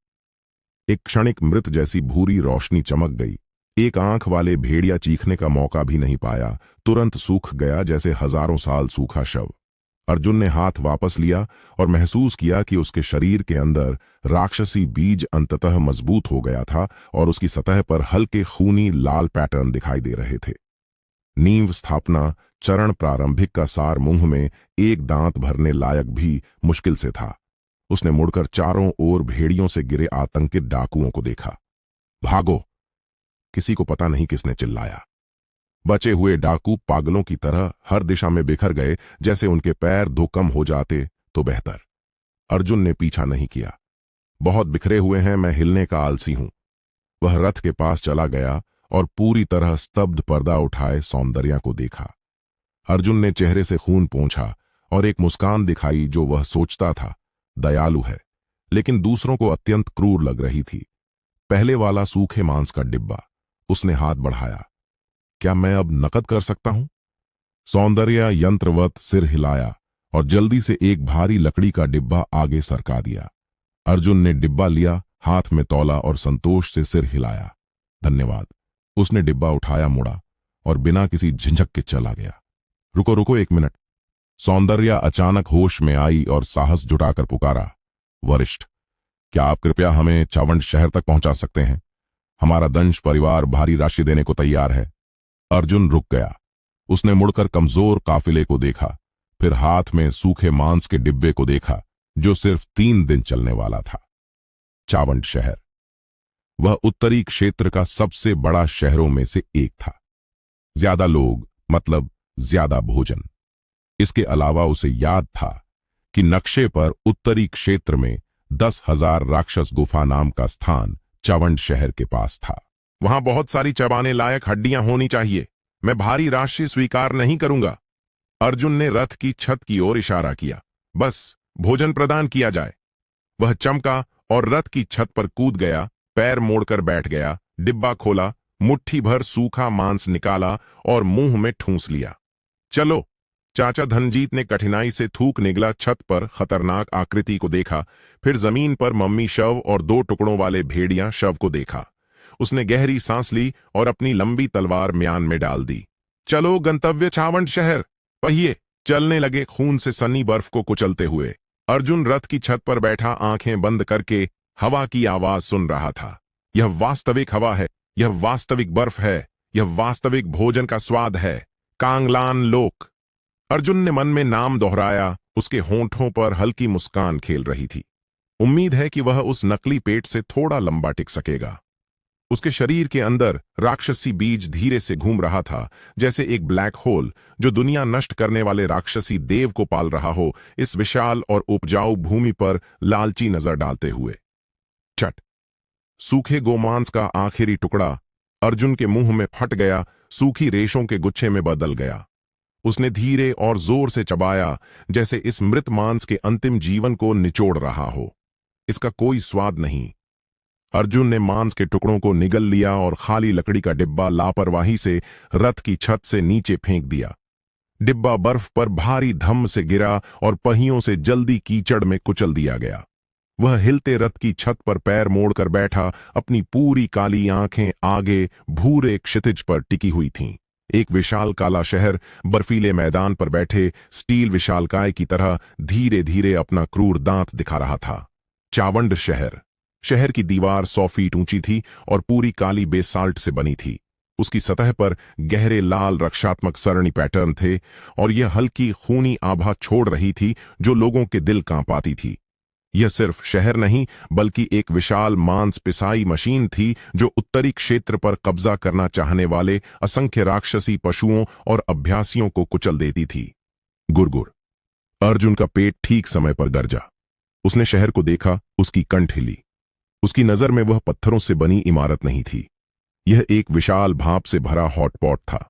एक क्षणिक मृत जैसी भूरी रोशनी चमक गई। एक आंख वाले भेड़िया चीखने का मौका भी नहीं पाया, तुरंत सूख गया जैसे हजारों साल सूखा शव। अर्जुन ने हाथ वापस लिया और महसूस किया कि उसके शरीर के अंदर राक्षसी बीज अंततः मजबूत हो गया था और उसकी सतह पर हल्के खूनी लाल पैटर्न दिखाई दे रहे थे। नींव स्थापना चरण प्रारंभिक का सार मुंह में एक दांत भरने लायक भी मुश्किल से था। उसने मुड़कर चारों ओर भेड़ियों से गिरे आतंकित डाकुओं को देखा। भागो! किसी को पता नहीं किसने चिल्लाया। बचे हुए डाकू पागलों की तरह हर दिशा में बिखर गए, जैसे उनके पैर दो कम हो जाते तो बेहतर। अर्जुन ने पीछा नहीं किया। बहुत बिखरे हुए हैं, मैं हिलने का आलसी हूं। वह रथ के पास चला गया और पूरी तरह स्तब्ध पर्दा उठाए सौंदर्या को देखा। अर्जुन ने चेहरे से खून पोंछा और एक मुस्कान दिखाई जो वह सोचता था दयालु है, लेकिन दूसरों को अत्यंत क्रूर लग रही थी। पहले वाला सूखे मांस का डिब्बा। उसने हाथ बढ़ाया। क्या मैं अब नकद कर सकता हूं? सौंदर्या यंत्रवत सिर हिलाया और जल्दी से एक भारी लकड़ी का डिब्बा आगे सरका दिया। अर्जुन ने डिब्बा लिया, हाथ में तौला और संतोष से सिर हिलाया। धन्यवाद। उसने डिब्बा उठाया, मुड़ा और बिना किसी झिझक के चला गया। रुको रुको, 1 मिनट। सौंदर्या अचानक होश में आई और साहस जुटाकर पुकारा, वरिष्ठ, क्या आप कृपया हमें चावंड शहर तक पहुंचा सकते हैं? हमारा दंश परिवार भारी राशि देने को तैयार है। अर्जुन रुक गया। उसने मुड़कर कमजोर काफिले को देखा, फिर हाथ में सूखे मांस के डिब्बे को देखा जो सिर्फ 3 दिन चलने वाला था। चावंड शहर, वह उत्तरी क्षेत्र का सबसे बड़ा शहरों में से एक था। ज्यादा लोग मतलब ज्यादा भोजन। इसके अलावा उसे याद था कि नक्शे पर उत्तरी क्षेत्र में 10,000 राक्षस गुफा नाम का स्थान चावंड शहर के पास था। वहां बहुत सारी चबाने लायक हड्डियां होनी चाहिए। मैं भारी राशि स्वीकार नहीं करूंगा। अर्जुन ने रथ की छत की ओर इशारा किया। बस भोजन प्रदान किया जाए। वह चमका और रथ की छत पर कूद गया, पैर मोड़कर बैठ गया, डिब्बा खोला, मुट्ठी भर सूखा मांस निकाला और मुंह में ठूंस लिया। चलो। चाचा धनजीत ने कठिनाई से थूक निगला छत पर खतरनाक आकृति को देखा, फिर जमीन पर मम्मी शव और 2 टुकड़ों वाले भेड़िया शव को देखा। उसने गहरी सांस ली और अपनी लंबी तलवार म्यान में डाल दी। चलो गंतव्य चावंड शहर। पहिए चलने लगे खून से सनी बर्फ को कुचलते हुए। अर्जुन रथ की छत पर बैठा आंखें बंद करके हवा की आवाज सुन रहा था। यह वास्तविक हवा है, यह वास्तविक बर्फ है, यह वास्तविक भोजन का स्वाद है। कांगलान लोक। अर्जुन ने मन में नाम दोहराया। उसके होंठों पर हल्की मुस्कान खेल रही थी। उम्मीद है कि वह उस नकली पेट से थोड़ा लंबा टिक सकेगा। उसके शरीर के अंदर राक्षसी बीज धीरे से घूम रहा था, जैसे एक ब्लैक होल जो दुनिया नष्ट करने वाले राक्षसी देव को पाल रहा हो, इस विशाल और उपजाऊ भूमि पर लालची नजर डालते हुए। चट! सूखे गोमांस का आखिरी टुकड़ा अर्जुन के मुंह में फट गया, सूखी रेशों के गुच्छे में बदल गया। उसने धीरे और जोर से चबाया, जैसे इस मृत मांस के अंतिम जीवन को निचोड़ रहा हो। इसका कोई स्वाद नहीं। अर्जुन ने मांस के टुकड़ों को निगल लिया और खाली लकड़ी का डिब्बा लापरवाही से रथ की छत से नीचे फेंक दिया। डिब्बा बर्फ पर भारी धम्म से गिरा और पहियों से जल्दी कीचड़ में कुचल दिया गया। वह हिलते रथ की छत पर पैर मोड़कर बैठा, अपनी पूरी काली आंखें आगे भूरे क्षितिज पर टिकी हुई थीं। एक विशाल काला शहर बर्फीले मैदान पर बैठे स्टील विशालकाय की तरह धीरे धीरे अपना क्रूर दांत दिखा रहा था। चावंड शहर। शहर की दीवार 100 फीट ऊंची थी और पूरी काली बेसाल्ट से बनी थी। उसकी सतह पर गहरे लाल रक्षात्मक सरणी पैटर्न थे और यह हल्की खूनी आभा छोड़ रही थी जो लोगों के दिल कांपाती थी। यह सिर्फ शहर नहीं बल्कि एक विशाल मांस पिसाई मशीन थी जो उत्तरी क्षेत्र पर कब्जा करना चाहने वाले असंख्य राक्षसी पशुओं और अभ्यासियों को कुचल देती थी। गुरगुर। अर्जुन का पेट ठीक समय पर गरजा। उसने शहर को देखा, उसकी कंठ हिली। उसकी नजर में वह पत्थरों से बनी इमारत नहीं थी, यह एक विशाल भाप से भरा हॉटपॉट था।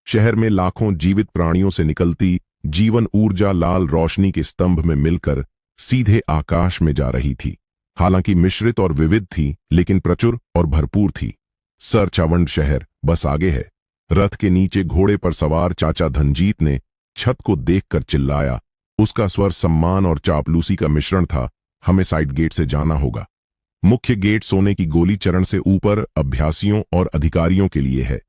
शहर में लाखों जीवित प्राणियों से निकलती जीवन ऊर्जा लाल रोशनी के स्तंभ में मिलकर सीधे आकाश में जा रही थी। हालांकि मिश्रित और विविध थी, लेकिन प्रचुर और भरपूर थी। सर चावंड शहर बस आगे है। रथ के नीचे घोड़े पर सवार चाचा धनजीत ने छत को देखकर चिल्लाया। उसका स्वर सम्मान और चापलूसी का मिश्रण था। हमें साइड गेट से जाना होगा। मुख्य गेट सोने की गोली चरण से ऊपर अभ्यासियों और अधिकारियों के लिए है।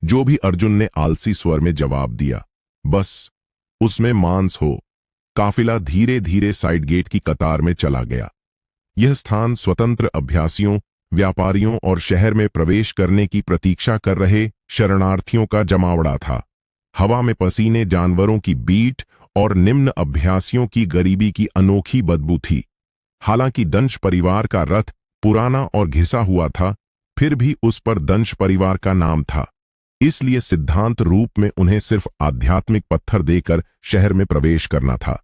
जो भी अर्जुन ने आलसी स्वर में जवाब दिया, बस उसमें मांस हो। काफिला धीरे धीरे साइड गेट की कतार में चला गया। यह स्थान स्वतंत्र अभ्यासियों, व्यापारियों और शहर में प्रवेश करने की प्रतीक्षा कर रहे शरणार्थियों का जमावड़ा था। हवा में पसीने, जानवरों की बीट और निम्न अभ्यासियों की गरीबी की अनोखी बदबू थी। हालांकि दंश परिवार का रथ पुराना और घिसा हुआ था, फिर भी उस पर दंश परिवार का नाम था, इसलिए सिद्धांत रूप में उन्हें सिर्फ आध्यात्मिक पत्थर देकर शहर में प्रवेश करना था।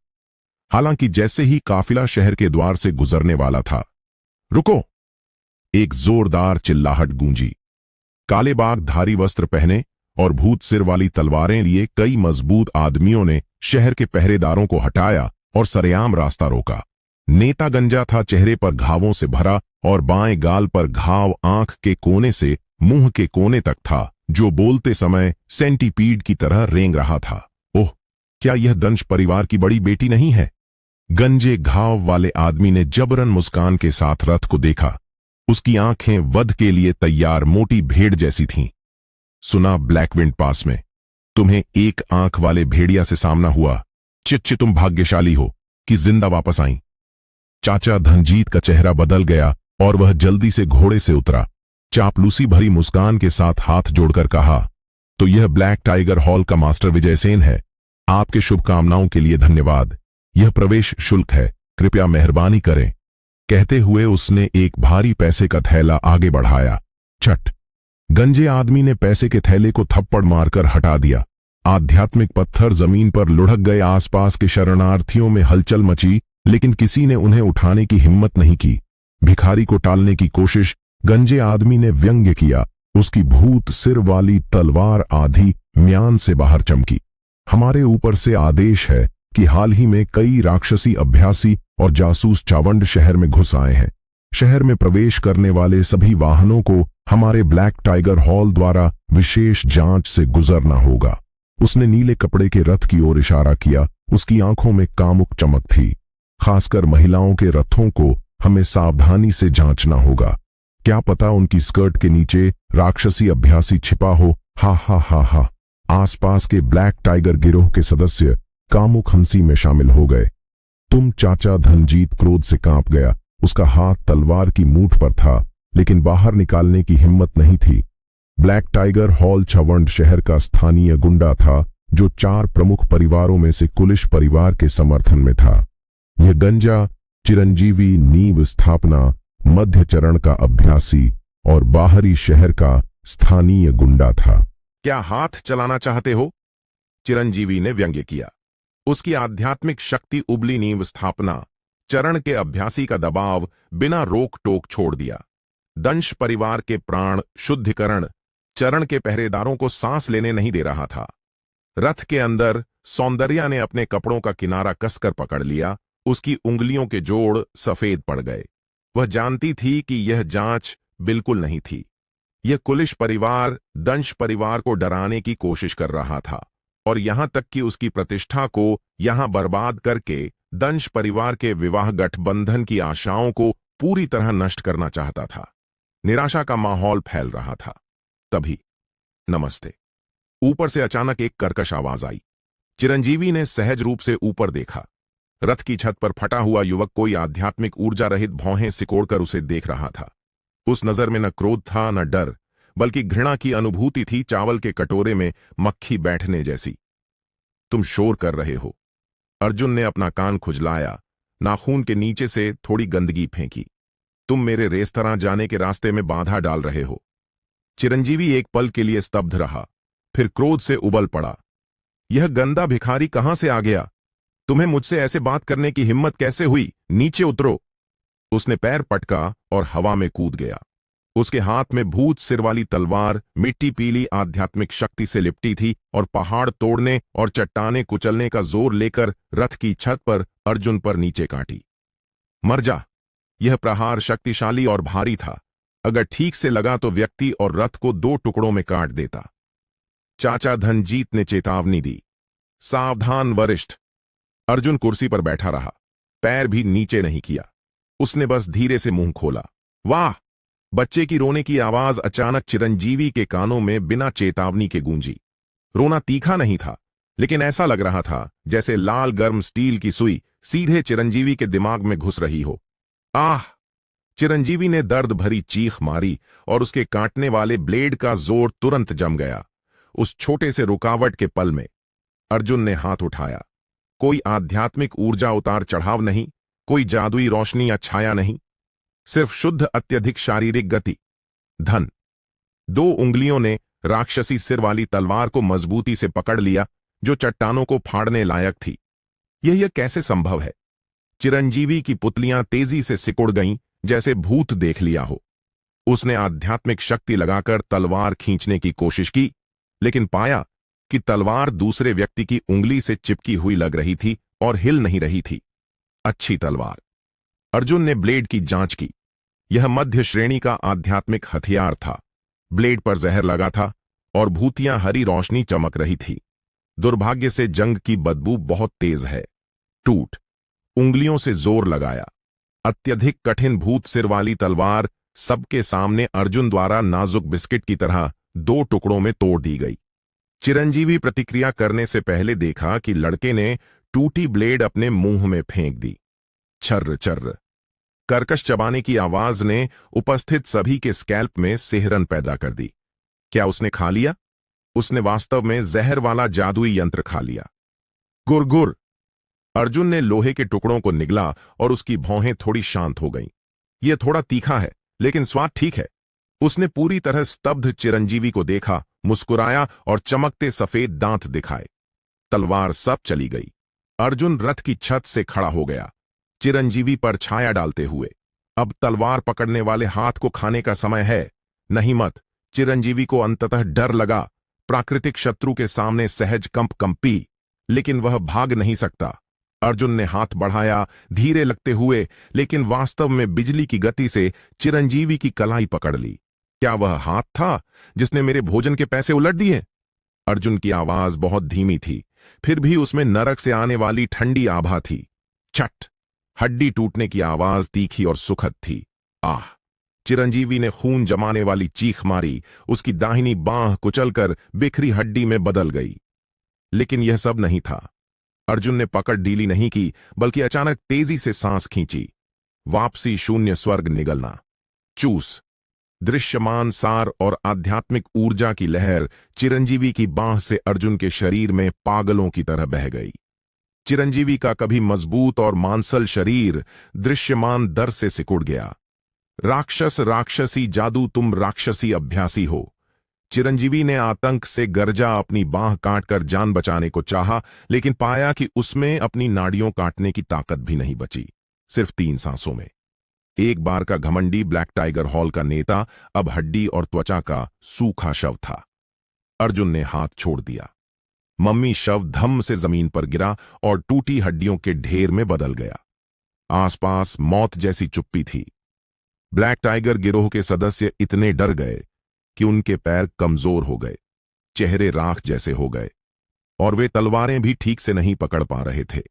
हालांकि जैसे ही काफिला शहर के द्वार से गुजरने वाला था, रुको! एक जोरदार चिल्लाहट गूंजी। काले बाग धारी वस्त्र पहने और भूत सिर वाली तलवारें लिए कई मजबूत आदमियों ने शहर के पहरेदारों को हटाया और सरेआम रास्ता रोका। नेता गंजा था, चेहरे पर घावों से भरा और बाएं गाल पर घाव आंख के कोने से मुंह के कोने तक था, जो बोलते समय सेंटीपीड की तरह रेंग रहा था। ओह, क्या यह दंश परिवार की बड़ी बेटी नहीं है? गंजे घाव वाले आदमी ने जबरन मुस्कान के साथ रथ को देखा। उसकी आंखें वध के लिए तैयार मोटी भेड़ जैसी थीं। सुना ब्लैकविंड पास में तुम्हें एक आंख वाले भेड़िया से सामना हुआ। चिच्ची, तुम भाग्यशाली हो कि जिंदा वापस आई। चाचा धनजीत का चेहरा बदल गया और वह जल्दी से घोड़े से उतरा। चापलूसी भरी मुस्कान के साथ हाथ जोड़कर कहा, तो यह ब्लैक टाइगर हॉल का मास्टर विजय सेन है। आपके शुभकामनाओं के लिए धन्यवाद। यह प्रवेश शुल्क है, कृपया मेहरबानी करें। कहते हुए उसने एक भारी पैसे का थैला आगे बढ़ाया। छट! गंजे आदमी ने पैसे के थैले को थप्पड़ मारकर हटा दिया। आध्यात्मिक पत्थर जमीन पर लुढ़क गए। आसपास के शरणार्थियों में हलचल मची, लेकिन किसी ने उन्हें उठाने की हिम्मत नहीं की। भिखारी को टालने की कोशिश गंजे आदमी ने व्यंग्य किया। उसकी भूत सिर वाली तलवार आधी म्यान से बाहर चमकी। हमारे ऊपर से आदेश है कि हाल ही में कई राक्षसी अभ्यासी और जासूस चावंड शहर में घुस आए हैं। शहर में प्रवेश करने वाले सभी वाहनों को हमारे ब्लैक टाइगर हॉल द्वारा विशेष जांच से गुजरना होगा। उसने नीले कपड़े के रथ की ओर इशारा किया। उसकी आंखों में कामुक चमक थी। खासकर महिलाओं के रथों को हमें सावधानी से जांचना होगा। क्या पता उनकी स्कर्ट के नीचे राक्षसी अभ्यासी छिपा हो। हा हा हा हा। आसपास के ब्लैक टाइगर गिरोह के सदस्य कामुक हंसी में शामिल हो गए। तुम चाचा धनजीत क्रोध से कांप गया। उसका हाथ तलवार की मूठ पर था, लेकिन बाहर निकालने की हिम्मत नहीं थी। ब्लैक टाइगर हॉल चावंड शहर का स्थानीय गुंडा था, जो 4 प्रमुख परिवारों में से कुलिश परिवार के समर्थन में था। यह गंजा चिरंजीवी नींव स्थापना मध्य चरण का अभ्यासी और बाहरी शहर का स्थानीय गुंडा था। क्या हाथ चलाना चाहते हो? चिरंजीवी ने व्यंग्य किया। उसकी आध्यात्मिक शक्ति उबली नींव स्थापना, चरण के अभ्यासी का दबाव बिना रोक टोक छोड़ दिया। दंश परिवार के प्राण शुद्धिकरण चरण के पहरेदारों को सांस लेने नहीं दे रहा था। रथ के अंदर सौंदर्या ने अपने कपड़ों का किनारा कसकर पकड़ लिया। उसकी उंगलियों के जोड़ सफेद पड़ गए। वह जानती थी कि यह जांच बिल्कुल नहीं थी। यह कुलिश परिवार दंश परिवार को डराने की कोशिश कर रहा था, और यहां तक कि उसकी प्रतिष्ठा को यहां बर्बाद करके दंश परिवार के विवाह गठबंधन की आशाओं को पूरी तरह नष्ट करना चाहता था। निराशा का माहौल फैल रहा था। तभी नमस्ते, ऊपर से अचानक एक कर्कश आवाज आई। चिरंजीवी ने सहज रूप से ऊपर देखा। रथ की छत पर फटा हुआ युवक कोई आध्यात्मिक ऊर्जा रहित भौहें सिकोड़कर उसे देख रहा था। उस नजर में न क्रोध था न डर, बल्कि घृणा की अनुभूति थी, चावल के कटोरे में मक्खी बैठने जैसी। तुम शोर कर रहे हो। अर्जुन ने अपना कान खुजलाया, नाखून के नीचे से थोड़ी गंदगी फेंकी। तुम मेरे रेस्तरां जाने के रास्ते में बाधा डाल रहे हो। चिरंजीवी एक पल के लिए स्तब्ध रहा, फिर क्रोध से उबल पड़ा। यह गंदा भिखारी कहां से आ गया? तुम्हें मुझसे ऐसे बात करने की हिम्मत कैसे हुई? नीचे उतरो। उसने पैर पटका और हवा में कूद गया। उसके हाथ में भूत सिर वाली तलवार मिट्टी पीली आध्यात्मिक शक्ति से लिपटी थी और पहाड़ तोड़ने और चट्टाने कुचलने का जोर लेकर रथ की छत पर अर्जुन पर नीचे काटी। मर जा। यह प्रहार शक्तिशाली और भारी था। अगर ठीक से लगा तो व्यक्ति और रथ को दो टुकड़ों में काट देता। चाचा धनजीत ने चेतावनी दी। सावधान वरिष्ठ। अर्जुन कुर्सी पर बैठा रहा, पैर भी नीचे नहीं किया। उसने बस धीरे से मुंह खोला। वाह! बच्चे की रोने की आवाज अचानक चिरंजीवी के कानों में बिना चेतावनी के गूंजी। रोना तीखा नहीं था, लेकिन ऐसा लग रहा था जैसे लाल गर्म स्टील की सुई सीधे चिरंजीवी के दिमाग में घुस रही हो। आह! चिरंजीवी ने दर्द भरी चीख मारी और उसके काटने वाले ब्लेड का जोर तुरंत जम गया। उस छोटे से रुकावट के पल में अर्जुन ने हाथ उठाया। कोई आध्यात्मिक ऊर्जा उतार चढ़ाव नहीं, कोई जादुई रोशनी या छाया नहीं, सिर्फ शुद्ध अत्यधिक शारीरिक गति। धन। दो उंगलियों ने राक्षसी सिर वाली तलवार को मजबूती से पकड़ लिया, जो चट्टानों को फाड़ने लायक थी। यह कैसे संभव है? चिरंजीवी की पुतलियां तेजी से सिकुड़ गईं, जैसे भूत देख लिया हो। उसने आध्यात्मिक शक्ति लगाकर तलवार खींचने की कोशिश की, लेकिन पाया कि तलवार दूसरे व्यक्ति की उंगली से चिपकी हुई लग रही थी और हिल नहीं रही थी। अच्छी तलवार। अर्जुन ने ब्लेड की जांच की। यह मध्य श्रेणी का आध्यात्मिक हथियार था। ब्लेड पर जहर लगा था और भूतियां हरी रोशनी चमक रही थी। दुर्भाग्य से जंग की बदबू बहुत तेज है। टूट। उंगलियों से जोर लगाया। अत्यधिक कठिन भूत सिर वाली तलवार सबके सामने अर्जुन द्वारा नाजुक बिस्किट की तरह दो टुकड़ों में तोड़ दी गई। चिरंजीवी प्रतिक्रिया करने से पहले देखा कि लड़के ने टूटी ब्लेड अपने मुंह में फेंक दी। छर्र छर्र। कर्कश चबाने की आवाज ने उपस्थित सभी के स्कैल्प में सिहरन पैदा कर दी। क्या उसने खा लिया? उसने वास्तव में जहर वाला जादुई यंत्र खा लिया। गुरगुर। अर्जुन ने लोहे के टुकड़ों को निगला और उसकी भौहें थोड़ी शांत हो गईं। यह थोड़ा तीखा है, लेकिन स्वाद ठीक है। उसने पूरी तरह स्तब्ध चिरंजीवी को देखा, मुस्कुराया और चमकते सफेद दांत दिखाए। तलवार सब चली गई। अर्जुन रथ की छत से खड़ा हो गया, चिरंजीवी पर छाया डालते हुए। अब तलवार पकड़ने वाले हाथ को खाने का समय है। नहीं मत। चिरंजीवी को अंततः डर लगा। प्राकृतिक शत्रु के सामने सहज कंपी, लेकिन वह भाग नहीं सकता। अर्जुन ने हाथ बढ़ाया, धीरे लगते हुए, लेकिन वास्तव में बिजली की गति से चिरंजीवी की कलाई पकड़ ली। क्या वह हाथ था जिसने मेरे भोजन के पैसे उलट दिए? अर्जुन की आवाज बहुत धीमी थी, फिर भी उसमें नरक से आने वाली ठंडी आभा थी। छट। हड्डी टूटने की आवाज तीखी और सुखद थी। आह! चिरंजीवी ने खून जमाने वाली चीख मारी। उसकी दाहिनी बांह कुचलकर बिखरी हड्डी में बदल गई। लेकिन यह सब नहीं था। अर्जुन ने पकड़ ढीली नहीं की, बल्कि अचानक तेजी से सांस खींची। वापसी शून्य स्वर्ग निगलना। चूस। दृश्यमान सार और आध्यात्मिक ऊर्जा की लहर चिरंजीवी की बांह से अर्जुन के शरीर में पागलों की तरह बह गई। चिरंजीवी का कभी मजबूत और मांसल शरीर दृश्यमान दर से सिकुड़ गया। राक्षस राक्षसी जादू, तुम राक्षसी अभ्यासी हो। चिरंजीवी ने आतंक से गर्जा अपनी बांह काटकर जान बचाने को चाहा, लेकिन पाया कि उसमें अपनी नाड़ियों काटने की ताकत भी नहीं बची, सिर्फ 3 सांसों में। एक बार का घमंडी ब्लैक टाइगर हॉल का नेता अब हड्डी और त्वचा का सूखा शव था। अर्जुन ने हाथ छोड़ दिया। मम्मी शव धम से जमीन पर गिरा और टूटी हड्डियों के ढेर में बदल गया। आसपास मौत जैसी चुप्पी थी। ब्लैक टाइगर गिरोह के सदस्य इतने डर गए कि उनके पैर कमजोर हो गए, चेहरे राख जैसे हो गए और वे तलवारें भी ठीक से नहीं पकड़ पा रहे थे।